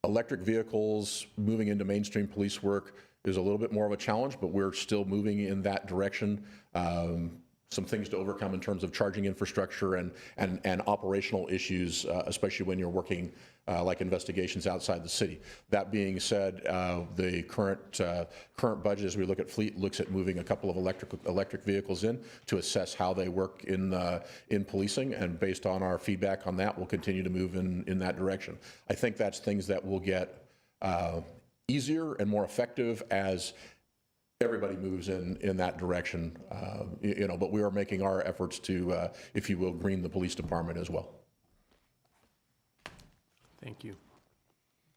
Electric vehicles moving into mainstream police work is a little bit more of a challenge, but we're still moving in that direction. Some things to overcome in terms of charging infrastructure and operational issues, especially when you're working like investigations outside the city. That being said, the current budget, as we look at fleet, looks at moving a couple of electric vehicles in to assess how they work in policing, and based on our feedback on that, we'll continue to move in that direction. I think that's things that will get easier and more effective as everybody moves in that direction, but we are making our efforts to, if you will, green the police department as well. Thank you.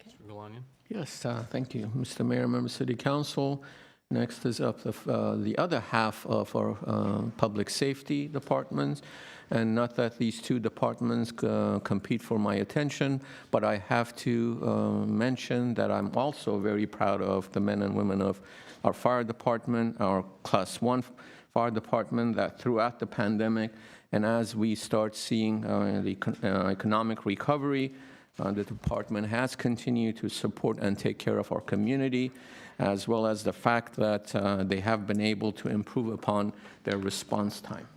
Mr. Galanian? Yes, thank you, Mr. Mayor, members of City Council. Next is up the other half of our public safety departments. And not that these two departments compete for my attention, but I have to mention that I'm also very proud of the men and women of our fire department, our Class 1 fire department, that throughout the pandemic, and as we start seeing the economic recovery, the department has continued to support and take care of our community, as well as the fact that they have been able to improve upon their response time.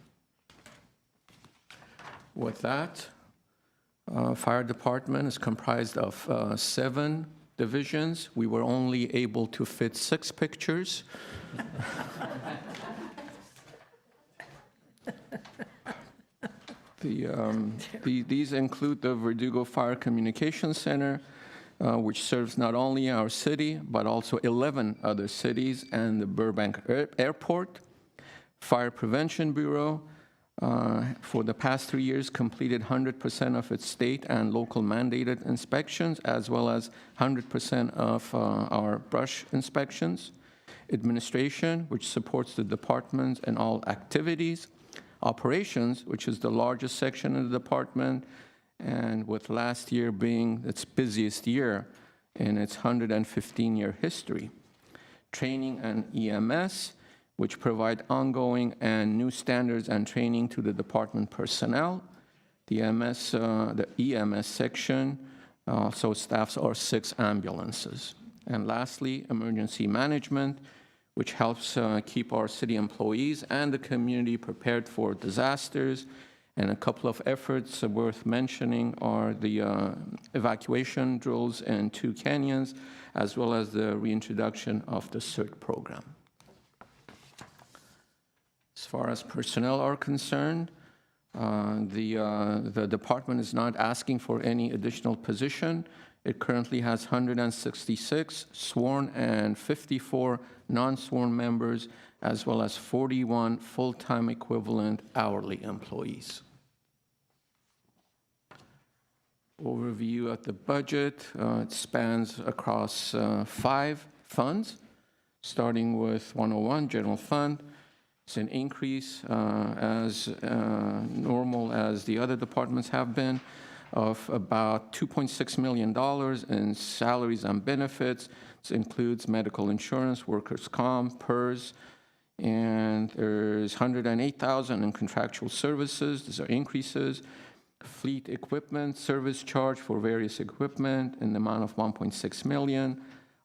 With that, fire department is comprised of 7 divisions. We were only able to fit 6 pictures. These include the Verdugo Fire Communications Center, which serves not only our city, but also 11 other cities and the Burbank Airport. Fire Prevention Bureau, for the past 3 years, completed 100% of its state and local mandated inspections, as well as 100% of our brush inspections. Administration, which supports the departments and all activities. Operations, which is the largest section of the department, and with last year being its busiest year in its 115-year history. Training and EMS, which provide ongoing and new standards and training to the department personnel. The EMS section also staffs our 6 ambulances. And lastly, emergency management, which helps keep our city employees and the community prepared for disasters. And a couple of efforts worth mentioning are the evacuation drills in 2 canyons, as well as the reintroduction of the CERT program. As far as personnel are concerned, the department is not asking for any additional position. It currently has 166 sworn and 54 non-sworn members, as well as 41 full-time equivalent hourly employees. Overview of the budget, it spans across 5 funds, starting with 101, General Fund. It's an increase as normal as the other departments have been, of about $2.6 million in salaries and benefits. This includes medical insurance, workers' comp, PERS, and there's $108,000 in contractual services. These are increases. Fleet equipment service charge for various equipment in the amount of $1.6 million.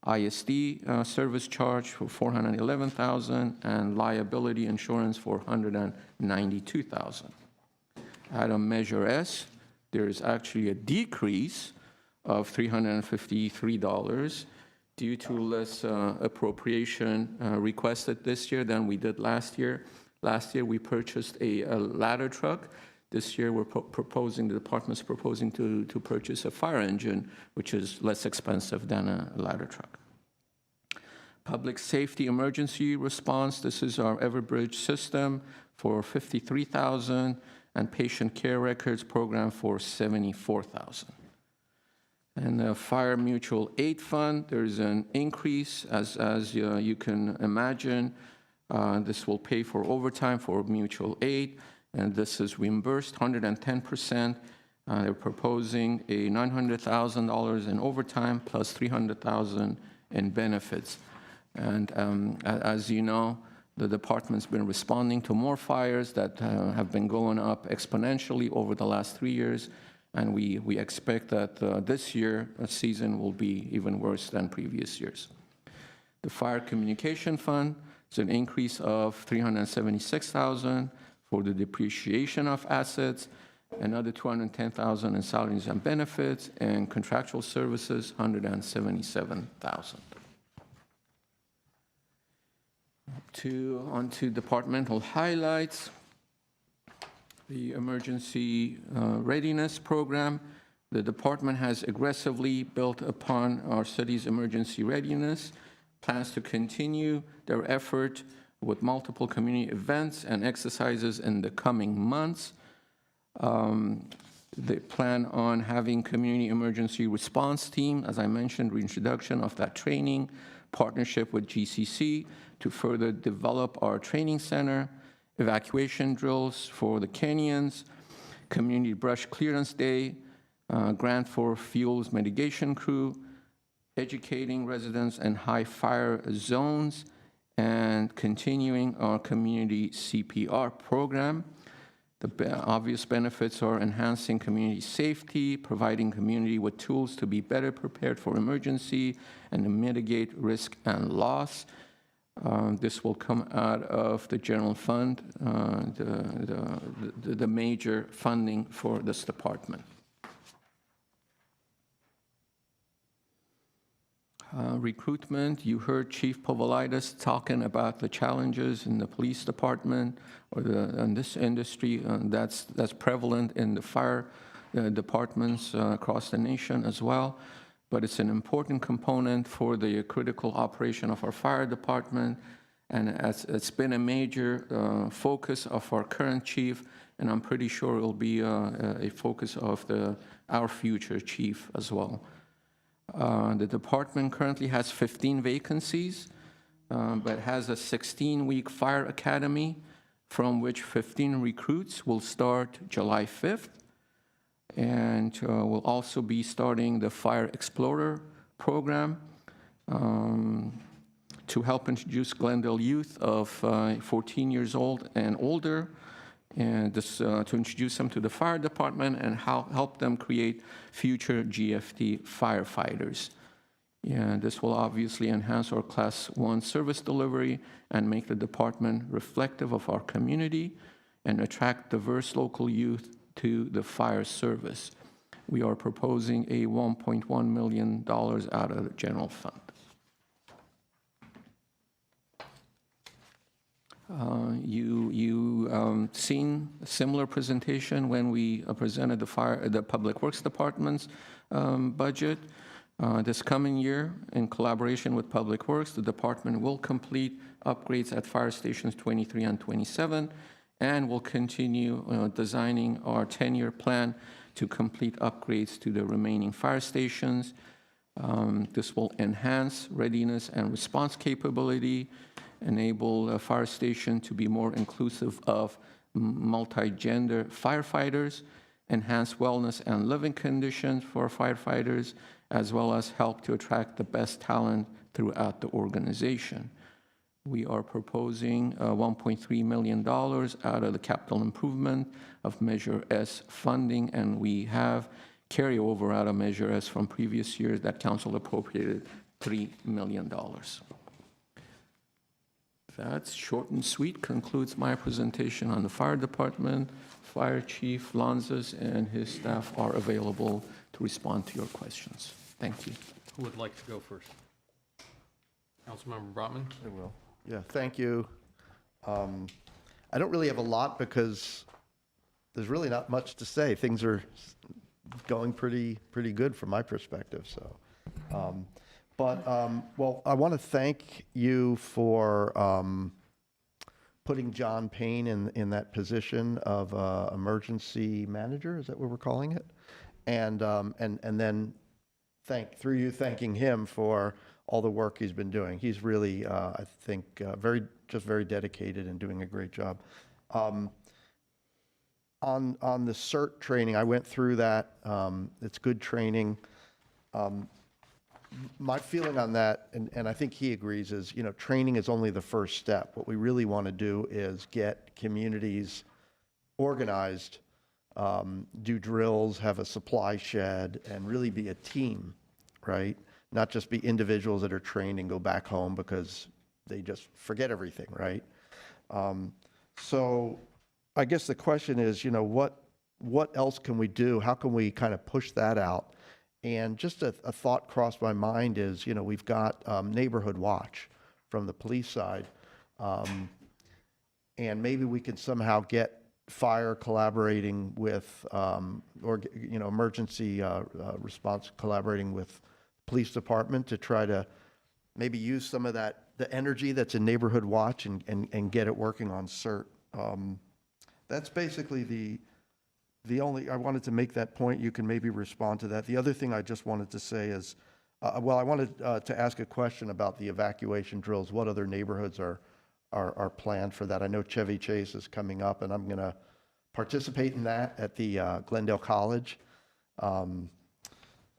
ISD service charge for $411,000, and liability insurance for $192,000. Item Measure S, there is actually a decrease of $353 due to less appropriation requested this year than we did last year. Last year, we purchased a ladder truck. This year, the department's proposing to purchase a fire engine, which is less expensive than a ladder truck. Public safety emergency response, this is our Everbridge system for $53,000, and patient care records program for $74,000. And the Fire Mutual Aid Fund, there's an increase, as you can imagine. This will pay for overtime for mutual aid, and this is reimbursed 110%. They're proposing a $900,000 in overtime plus $300,000 in benefits. And as you know, the department's been responding to more fires that have been going up exponentially over the last 3 years, and we expect that this year season will be even worse than previous years. The Fire Communication Fund is an increase of $376,000 for the depreciation of assets, another $210,000 in salaries and benefits, and contractual services, $177,000. On to departmental highlights. The Emergency Readiness Program. The department has aggressively built upon our city's emergency readiness, plans to continue their effort with multiple community events and exercises in the coming months. They plan on having community emergency response team, as I mentioned, reintroduction of that training, partnership with GCC to further develop our training center, evacuation drills for the canyons, community brush clearance day, grant for fuels mitigation crew, educating residents in high fire zones, and continuing our community CPR program. The obvious benefits are enhancing community safety, providing community with tools to be better prepared for emergency and to mitigate risk and loss. This will come out of the general fund, the major funding for this department. Recruitment, you heard Chief Povolitis talking about the challenges in the police department or in this industry that's prevalent in the fire departments across the nation as well. But it's an important component for the critical operation of our fire department, and it's been a major focus of our current chief, and I'm pretty sure it will be a focus of our future chief as well. The department currently has 15 vacancies, but has a 16-week fire academy from which 15 recruits will start July 5th. And we'll also be starting the Fire Explorer program to help introduce Glendale youth of 14 years old and older, and this, to introduce them to the fire department and help them create future GFT firefighters. And this will obviously enhance our Class 1 service delivery and make the department reflective of our community and attract diverse local youth to the fire service. We are proposing a $1.1 million out of the general fund. You seen a similar presentation when we presented the Public Works Department's budget. This coming year, in collaboration with Public Works, the department will complete upgrades at fire stations 23 and 27, and will continue designing our 10-year plan to complete upgrades to the remaining fire stations. This will enhance readiness and response capability, enable a fire station to be more inclusive of multi-gender firefighters, enhance wellness and living conditions for firefighters, as well as help to attract the best talent throughout the organization. we are proposing $1.3 million out of the capital improvement of Measure S funding, and we have carryover out of Measure S from previous years that council appropriated $3 million. That's short and sweet, concludes my presentation on the fire department. Fire Chief Lanzas and his staff are available to respond to your questions. Thank you. Who would like to go first? Councilmember Brotman? I will. Yeah, thank you. I don't really have a lot because there's really not much to say. Things are going pretty good from my perspective, so. Well, I want to thank you for putting John Payne in that position of emergency manager, is that what we're calling it? And then thanking him for all the work he's been doing. He's really, I think, very dedicated and doing a great job. On the CERT training, I went through that. It's good training. My feeling on that, and I think he agrees, is, training is only the first step. What we really want to do is get communities organized, do drills, have a supply shed, and really be a team, right? Not just be individuals that are trained and go back home because they just forget everything, right? So I guess the question is, what else can we do? How can we kind of push that out? And just a thought crossed my mind is, we've got Neighborhood Watch from the police side. And maybe we can somehow get fire collaborating with, emergency response collaborating with police department to try to maybe use some of the energy that's in Neighborhood Watch and get it working on CERT. That's basically the only, I wanted to make that point. You can maybe respond to that. The other thing I just wanted to say is, I wanted to ask a question about the evacuation drills. What other neighborhoods are planned for that? I know Chevy Chase is coming up, and I'm going to participate in that at the Glendale College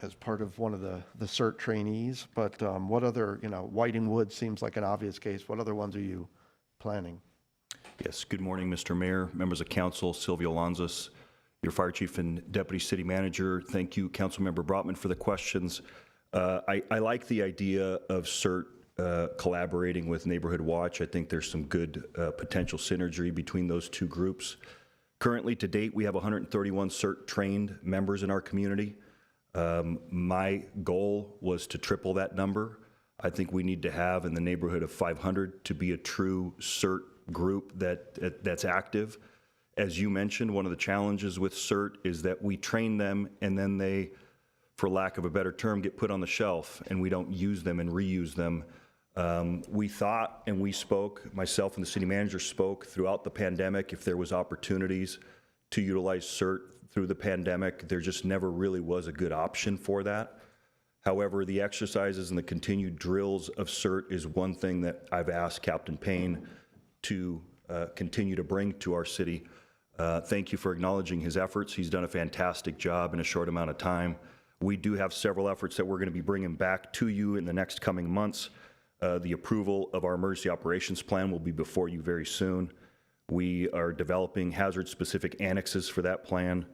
as part of one of the CERT trainees. But what other, Whiting Woods seems like an obvious case. What other ones are you planning? Yes, good morning, Mr. Mayor, members of council, Silvio Lanzas, your fire chief and deputy city manager. Thank you, Councilmember Brotman, for the questions. I like the idea of CERT collaborating with Neighborhood Watch. I think there's some good potential synergy between those two groups. Currently, to date, we have 131 CERT trained members in our community. My goal was to triple that number. I think we need to have in the neighborhood of 500 to be a true CERT group that's active. As you mentioned, one of the challenges with CERT is that we train them and then they, for lack of a better term, get put on the shelf and we don't use them and reuse them. We thought and we spoke, myself and the city manager spoke throughout the pandemic, if there was opportunities to utilize CERT through the pandemic. There just never really was a good option for that. However, the exercises and the continued drills of CERT is one thing that I've asked Captain Payne to continue to bring to our city. Thank you for acknowledging his efforts. He's done a fantastic job in a short amount of time. We do have several efforts that we're going to be bringing back to you in the next coming months. The approval of our emergency operations plan will be before you very soon. We are developing hazard-specific annexes for that plan.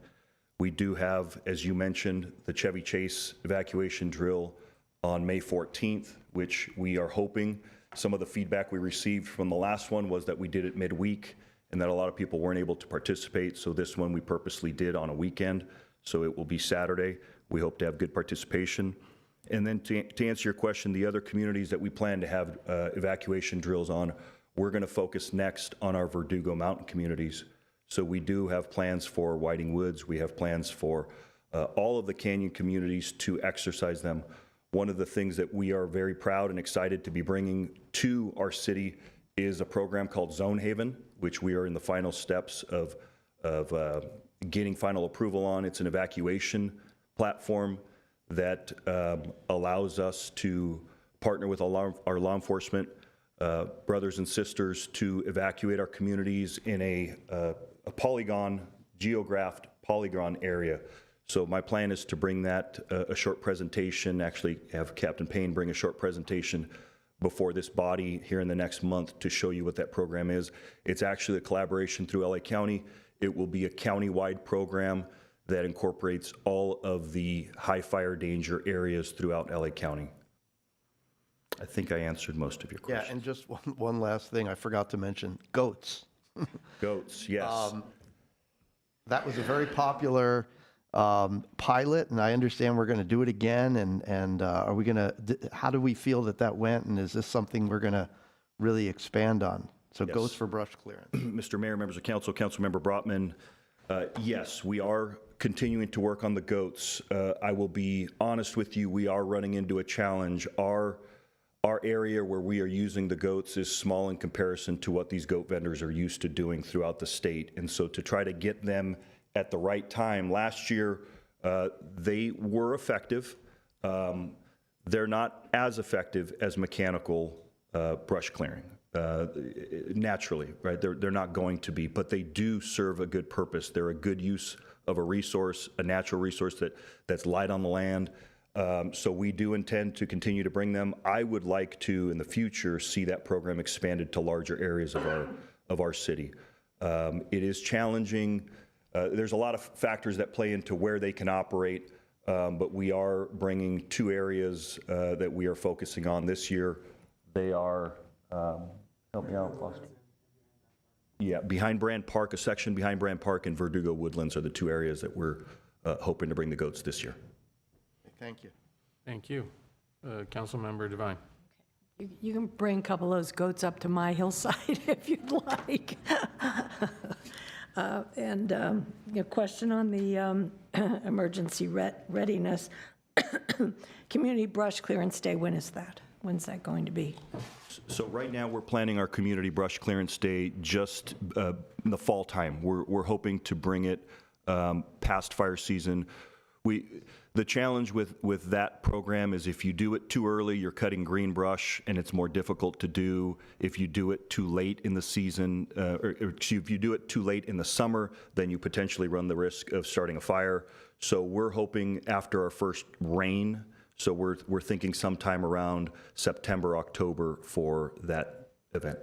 We do have, as you mentioned, the Chevy Chase evacuation drill on May 14th, which we are hoping. Some of the feedback we received from the last one was that we did it midweek and that a lot of people weren't able to participate. So this one we purposely did on a weekend. So it will be Saturday. We hope to have good participation. And then to answer your question, the other communities that we plan to have evacuation drills on, we're going to focus next on our Verdugo Mountain communities. So we do have plans for Whiting Woods. We have plans for all of the canyon communities to exercise them. One of the things that we are very proud and excited to be bringing to our city is a program called Zone Haven, which we are in the final steps of getting final approval on. It's an evacuation platform that allows us to partner with our law enforcement brothers and sisters to evacuate our communities in a polygon, geographed polygon area. So my plan is to bring that a short presentation, actually have Captain Payne bring a short presentation before this body here in the next month to show you what that program is. It's actually a collaboration through LA County. It will be a county-wide program that incorporates all of the high fire danger areas throughout LA County. I think I answered most of your Yeah, questions. and just one last thing I forgot to mention, goats. Goats, yes. That was a very popular pilot, and I understand we're going to do it again. And are we going to? How do we feel that went? And is this something we're going to really expand on? So Yes. goats for brush clearance. Mr. Mayor, members of council, Councilmember Brotman, yes, we are continuing to work on the goats. I will be honest with you, we are running into a challenge. Our area where we are using the goats is small in comparison to what these goat vendors are used to doing throughout the state. And so to try to get them at the right time, last year, they were effective. They're not as effective as mechanical brush clearing. Naturally, right? They're not going to be, but they do serve a good purpose. They're a good use of a resource, a natural resource that's light on the land. So we do intend to continue to bring them. I would like to, in the future, see that program expanded to larger areas of our city. It is challenging. There's a lot of factors that play into where they can operate, but we are bringing 2 areas that we are focusing on this year. They are, help me out, Foster. Yeah, behind Brand Park, a section behind Brand Park and Verdugo Woodlands are the 2 areas that we're hoping to bring the goats this year. Thank you. Thank you. Councilmember Devine. You can bring a couple of those goats up to my hillside if you'd like. And a question on the emergency readiness. Community brush clearance day, when is that? When's that going to be? So right now, we're planning our community brush clearance day just in the fall time. We're hoping to bring it past fire season. The challenge with that program is if you do it too early, you're cutting green brush, and it's more difficult to do. If you do it too late in the season, or if you do it too late in the summer, then you potentially run the risk of starting a fire. So we're hoping after our first rain, so we're thinking sometime around September, October for that event.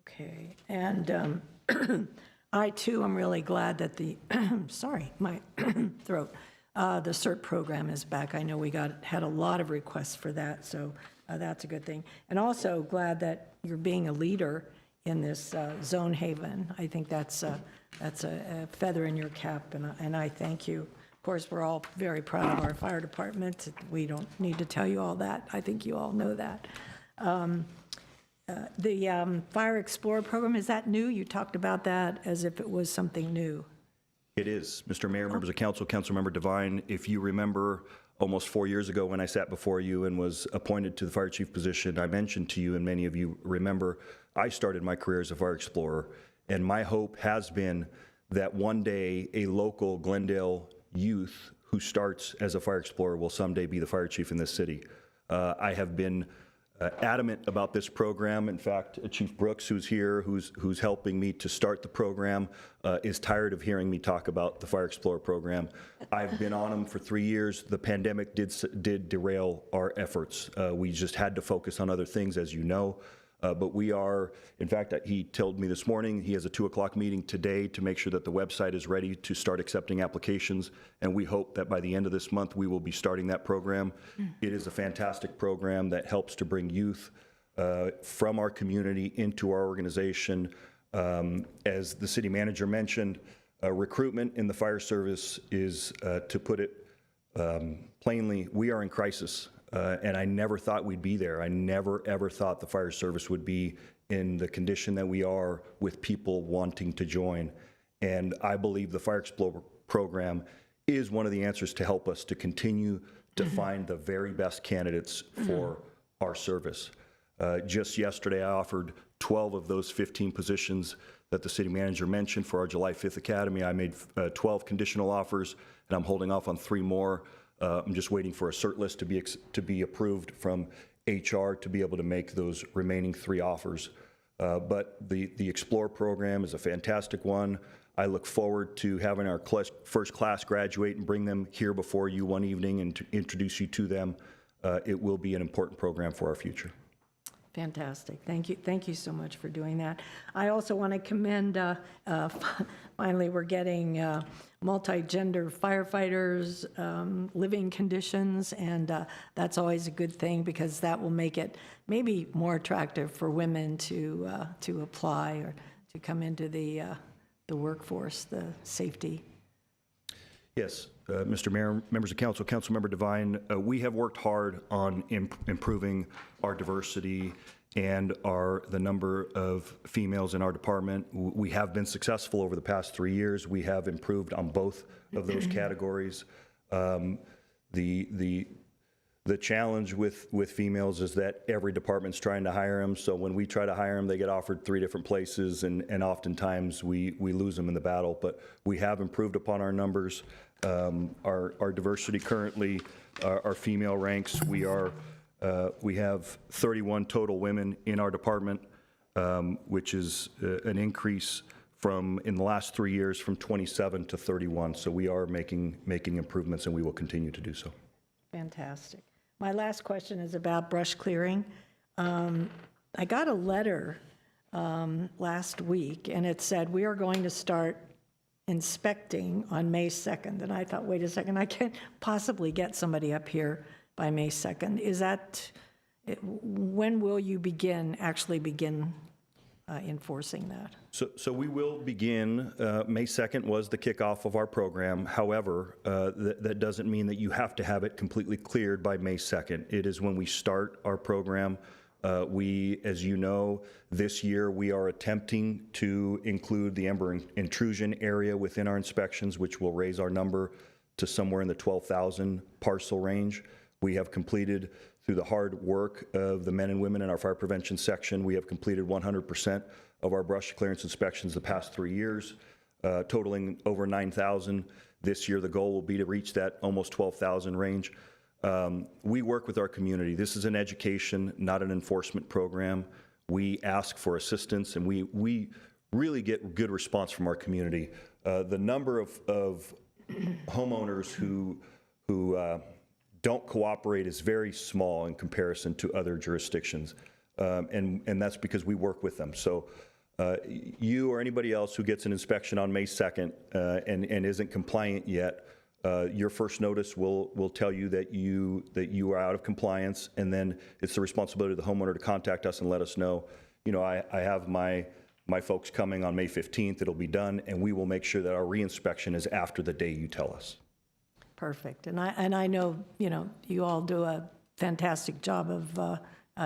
Okay, and I too am really glad that the, sorry, my throat, the CERT program is back. I know we had a lot of requests for that, so that's a good thing. And also glad that you're being a leader in this zone haven. I think that's a feather in your cap, and I thank you. Of course, we're all very proud of our fire department. We don't need to tell you all that. I think you all know that. The Fire Explorer program, is that new? You talked about that as if it was something new. It is. Mr. Mayor, members of council, Councilmember Devine, if you remember almost 4 years ago when I sat before you and was appointed to the fire chief position, I mentioned to you, and many of you remember, I started my career as a fire explorer, and my hope has been that one day a local Glendale youth who starts as a fire explorer will someday be the fire chief in this city. I have been adamant about this program. In fact, Chief Brooks, who's here, who's helping me to start the program, is tired of hearing me talk about the Fire Explorer program. I've been on them for 3 years. The pandemic did derail our efforts. We just had to focus on other things, as you know. But we are, in fact, he told me this morning, he has a 2 o'clock meeting today to make sure that the website is ready to start accepting applications. And we hope that by the end of this month, we will be starting that program. It is a fantastic program that helps to bring youth from our community into our organization. As the city manager mentioned, recruitment in the fire service is, to put it plainly, we are in crisis. And I never thought we'd be there. I never, ever thought the fire service would be in the condition that we are with people wanting to join. And I believe the Fire Explorer program is one of the answers to help us to continue to find the very best candidates for our service. Just yesterday, I offered 12 of those 15 positions that the city manager mentioned for our July 5th Academy. I made 12 conditional offers, and I'm holding off on 3 more. I'm just waiting for a cert list to be approved from HR to be able to make those remaining 3 offers. But the Explore program is a fantastic one. I look forward to having our first class graduate and bring them here before you one evening and to introduce you to them. It will be an important program for our future. Fantastic. Thank you so much for doing that. I also want to commend, finally, we're getting multi-gender firefighters, living conditions, and that's always a good thing because that will make it maybe more attractive for women to apply or to come into the workforce, the safety. Yes, Mr. Mayor, members of council, Councilmember Devine, we have worked hard on improving our diversity and the number of females in our department. We have been successful over the past 3 years. We have improved on both of those categories. The challenge with females is that every department's trying to hire them. So when we try to hire them, they get offered 3 different places, and oftentimes we lose them in the battle. But we have improved upon our numbers. Our diversity currently, our female ranks, we have 31 total women in our department, which is an increase from, in the last 3 years, from 27 to 31. So we are making improvements, and we will continue to do so. Fantastic. My last question is about brush clearing. I got a letter last week, and it said, we are going to start inspecting on May 2nd. And I thought, wait a second, I can't possibly get somebody up here by May 2nd. Is that, when will you actually begin enforcing that? So we will begin, May 2nd was the kickoff of our program. However, that doesn't mean that you have to have it completely cleared by May 2nd. It is when we start our program. We, as you know, this year we are attempting to include the ember intrusion area within our inspections, which will raise our number to somewhere in the 12,000 parcel range. We have completed, through the hard work of the men and women in our fire prevention section, we have completed 100% of our brush clearance inspections the past 3 years, totaling over 9,000. This year, the goal will be to reach that almost 12,000 range. We work with our community. This is an education, not an enforcement program. We ask for assistance, and we really get good response from our community. The number of homeowners who don't cooperate is very small in comparison to other jurisdictions, and that's because we work with them. So you or anybody else who gets an inspection on May 2nd and isn't compliant yet, your first notice will tell you that you are out of compliance, and then it's the responsibility of the homeowner to contact us and let us know. You know, I have my folks coming on May 15th. It'll be done, and we will make sure that our reinspection is after the day you tell us. Perfect. And I know, you all do a fantastic job of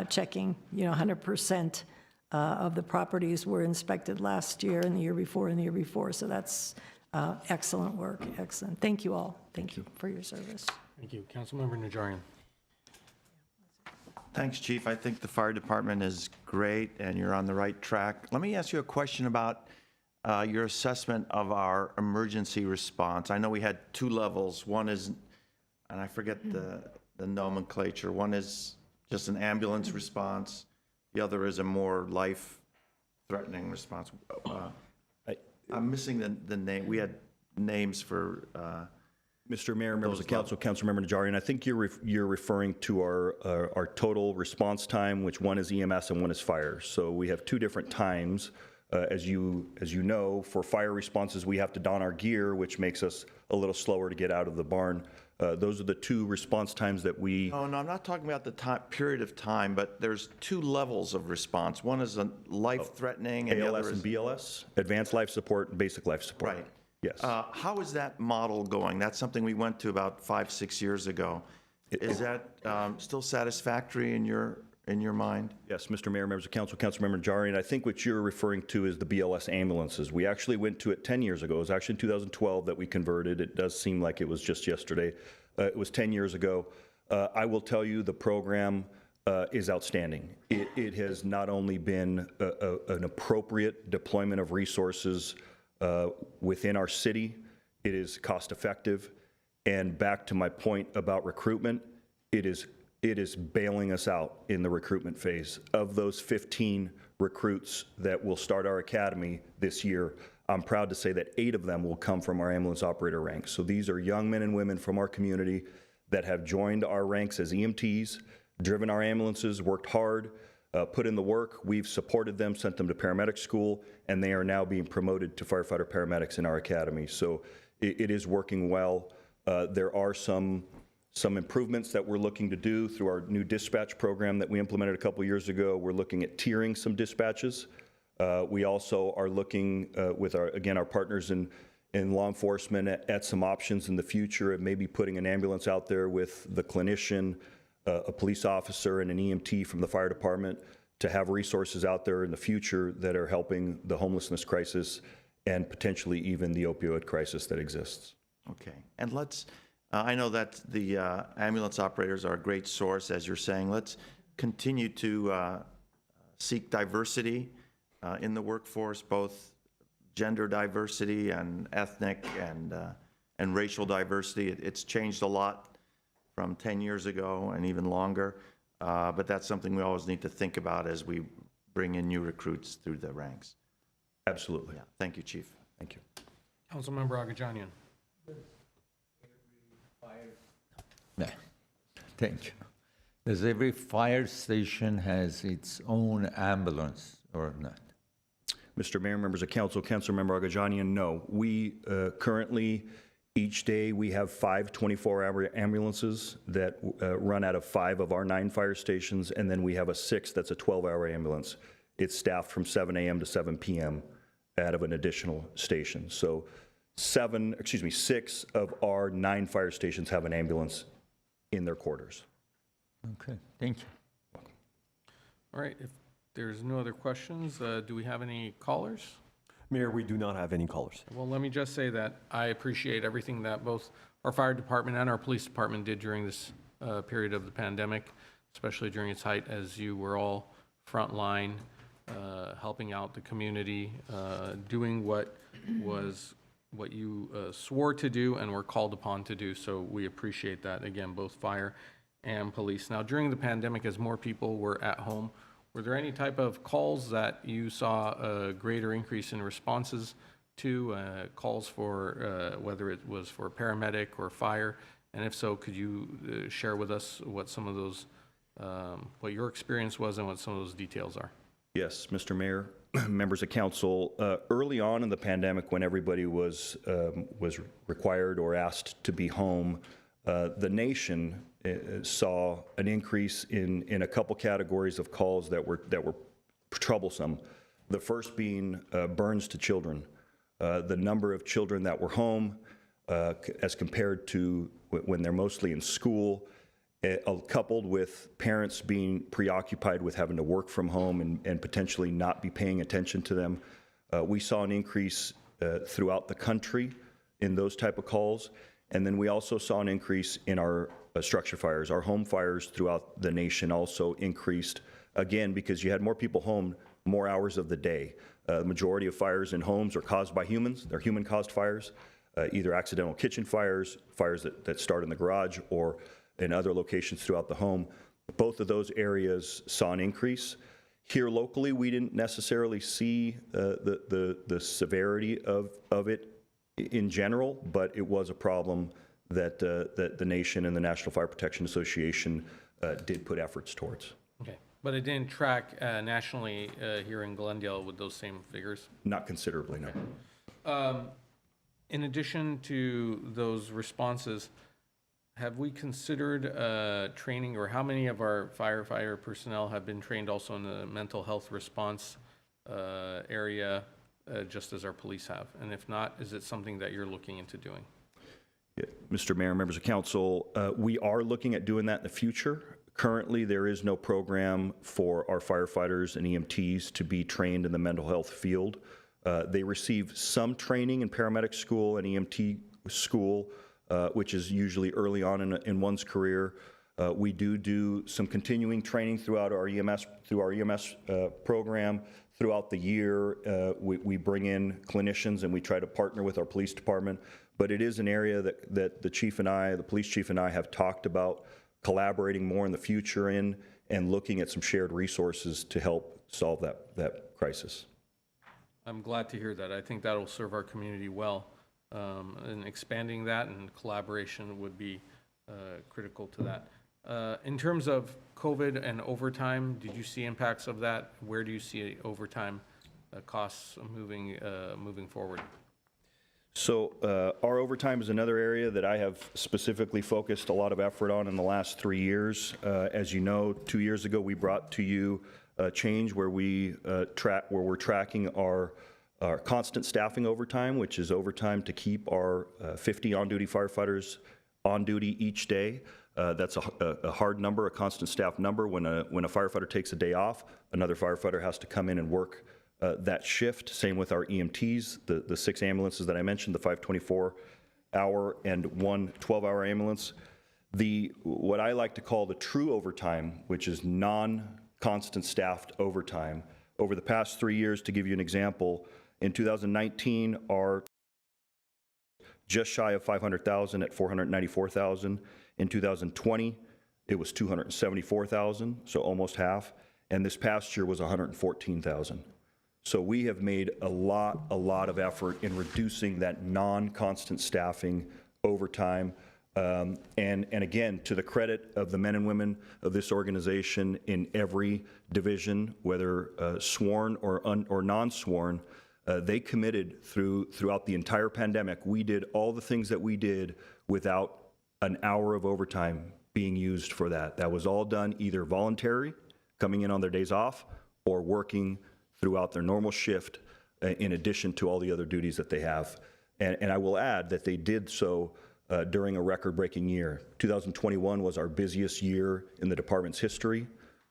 checking, 100% of the properties were inspected last year and the year before and the year before. So that's excellent work. Excellent. Thank you all. Thank you for your service. Thank you. Councilmember Najarian. Thanks, Chief. I think the fire department is great, and you're on the right track. Let me ask you a question about your assessment of our emergency response. I know we had 2 levels. One is, and I forget the nomenclature, one is just an ambulance response. The other is a more life-threatening response. I'm missing the name. We had names for... Mr. Mayor, members of council, Councilmember Najarian, I think you're referring to our total response time, which one is EMS and one is fire. So we have 2 different times. As you know, for fire responses, we have to don our gear, which makes us a little slower to get out of the barn. Those are the 2 response times that we... No, I'm not talking about the period of time, but there's 2 levels of response. One is a life-threatening, and the other ALS is... and BLS, advanced life support and basic life support. Right. Yes. How is that model going? That's something we went to about 5-6 years ago. Is that still satisfactory in your mind? Yes, Mr. Mayor, members of council, Councilmember Najarian, I think what you're referring to is the BLS ambulances. We actually went to it 10 years ago. It was actually in 2012 that we converted. It does seem like it was just yesterday. It was 10 years ago. I will tell you the program is outstanding. It has not only been an appropriate deployment of resources within our city, it is cost effective, and back to my point about recruitment, it is bailing us out in the recruitment phase. Of those 15 recruits that will start our academy this year, I'm proud to say that 8 of them will come from our ambulance operator ranks. So these are young men and women from our community that have joined our ranks as EMTs, driven our ambulances, worked hard, put in the work. We've supported them, sent them to paramedic school, and they are now being promoted to firefighter paramedics in our academy. So it is working well. There are some improvements that we're looking to do through our new dispatch program that we implemented a couple years ago. We're looking at tiering some dispatches. We also are looking with our partners in law enforcement at some options in the future of maybe putting an ambulance out there with the clinician, a police officer, and an EMT from the fire department to have resources out there in the future that are helping the homelessness crisis and potentially even the opioid crisis that exists. Okay, and let's, I know that the ambulance operators are a great source, as you're saying. Let's continue to seek diversity in the workforce, both gender diversity and ethnic and racial diversity. It's changed a lot from 10 years ago and even longer, but that's something we always need to think about as we bring in new recruits through the ranks. Absolutely. Yeah, thank you, Chief. Thank you. Councilmember Agajanian. Yeah, thank you. Does every fire station has its own ambulance or not? Mr. Mayor, members of council, Councilmember Agajanian, no. We currently, each day, we have 5 24-hour ambulances that run out of 5 of our 9 fire stations, and then we have a 6th that's a 12-hour ambulance. It's staffed from 7 a.m. to 7 p.m. out of an additional station. So 6 of our 9 fire stations have an ambulance in their quarters. Okay, thank you. All right, if there's no other questions, do we have any callers? Mayor, we do not have any callers. Well, let me just say that I appreciate everything that both our fire department and our police department did during this period of the pandemic, especially during its height, as you were all frontline, helping out the community, doing what you swore to do and were called upon to do. So we appreciate that, again, both fire and police. Now, during the pandemic, as more people were at home, were there any type of calls that you saw a greater increase in responses to, calls for, whether it was for paramedic or fire? And if so, could you share with us what some of those, what your experience was and what some of those details are? Yes, Mr. Mayor, members of council, early on in the pandemic when everybody was required or asked to be home, the nation saw an increase in a couple categories of calls that were troublesome. The first being burns to children. The number of children that were home as compared to when they're mostly in school, coupled with parents being preoccupied with having to work from home and potentially not be paying attention to them. We saw an increase throughout the country in those type of calls. And then we also saw an increase in our structure fires. Our home fires throughout the nation also increased, again, because you had more people home more hours of the day. The majority of fires in homes are caused by humans. They're human-caused fires, either accidental kitchen fires, fires that start in the garage, or in other locations throughout the home. Both of those areas saw an increase. Here locally, we didn't necessarily see the severity of it in general, but it was a problem that the nation and the National Fire Protection Association did put efforts towards. Okay, but it didn't track nationally here in Glendale with those same figures? Not considerably, no. In addition to those responses, have we considered training, or how many of our firefighter personnel have been trained also in the mental health response area, just as our police have? And if not, is it something that you're looking into doing? Yeah, Mr. Mayor, members of council, we are looking at doing that in the future. Currently, there is no program for our firefighters and EMTs to be trained in the mental health field. They receive some training in paramedic school and EMT school, which is usually early on in one's career. We do some continuing training throughout our EMS program. Throughout the year, we bring in clinicians and we try to partner with our police department. But it is an area that the chief and I, the police chief and I, have talked about collaborating more in the future in and looking at some shared resources to help solve that crisis. I'm glad to hear that. I think that'll serve our community well. And expanding that and collaboration would be critical to that. In terms of COVID and overtime, did you see impacts of that? Where do you see overtime costs moving forward? So our overtime is another area that I have specifically focused a lot of effort on in the last 3 years. As you know, 2 years ago, we brought to you a change where we're tracking our constant staffing overtime, which is overtime to keep our 50 on-duty firefighters on duty each day. That's a hard number, a constant staff number. When a firefighter takes a day off, another firefighter has to come in and work that shift. Same with our EMTs, the 6 ambulances that I mentioned, the 5 24-hour and 1 12-hour ambulance. What I like to call the true overtime, which is non-constant staffed overtime. Over the past 3 years, to give you an example, in 2019, our just shy of 500,000 at 494,000. In 2020, it was 274,000, so almost half. And this past year was 114,000. So we have made a lot of effort in reducing that non-constant staffing overtime. And again, to the credit of the men and women of this organization in every division, whether sworn or non-sworn, they committed throughout the entire pandemic. We did all the things that we did without an hour of overtime being used for that. That was all done either voluntary, coming in on their days off, or working throughout their normal shift in addition to all the other duties that they have. And I will add that they did so during a record-breaking year. 2021 was our busiest year in the department's history,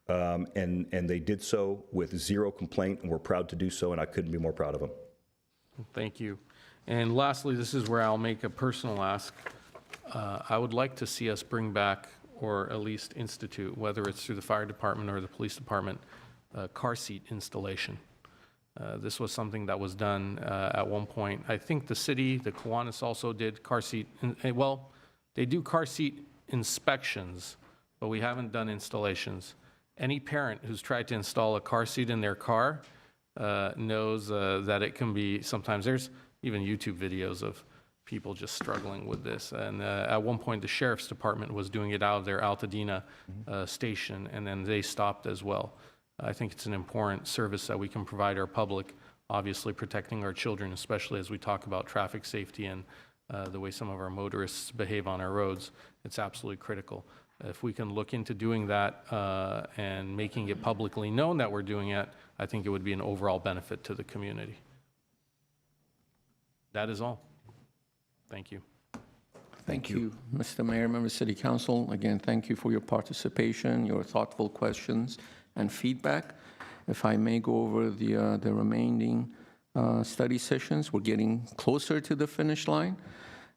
and they did so with 0 complaint, and we're proud to do so, and I couldn't be more proud of them. Thank you. And lastly, this is where I'll make a personal ask. I would like to see us bring back, or at least institute, whether it's through the fire department or the police department, car seat installation. This was something that was done at one point. I think the city, the Kiwanis also did car seat, well, they do car seat inspections, but we haven't done installations. Any parent who's tried to install a car seat in their car knows that it can be, sometimes there's even YouTube videos of people just struggling with this. And at one point, the sheriff's department was doing it out of their Altadena station, and then they stopped as well. I think it's an important service that we can provide our public, obviously protecting our children, especially as we talk about traffic safety and the way some of our motorists behave on our roads. It's absolutely critical. If we can look into doing that and making it publicly known that we're doing it, I think it would be an overall benefit to the community. That is all. Thank you. Thank you, Mr. Mayor, members of City Council. Again, thank you for your participation, your thoughtful questions and feedback. If I may go over the remaining study sessions, we're getting closer to the finish line.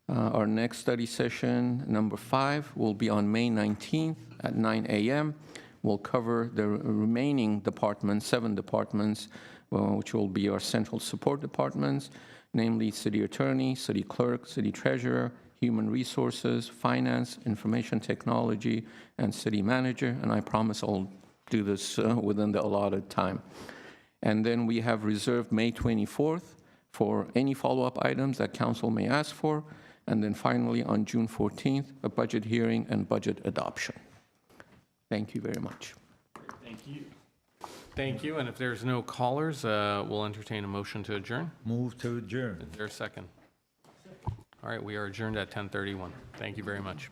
Our next study session, number 5, will be on May 19th at 9 a.m. We'll cover the remaining departments, 7 departments, which will be our central support departments, namely City Attorney, City Clerk, City Treasurer, Human Resources, Finance, Information Technology, and City Manager. And I promise I'll do this within the allotted time. And then we have reserved May 24th for any follow-up items that council may ask for. And then finally, on June 14th, a budget hearing and budget adoption. Thank you very much. Thank you. Thank you. And if there's no callers, we'll entertain a motion to adjourn. Move to adjourn. Is there a second? All right, we are adjourned at 10:31. Thank you very much.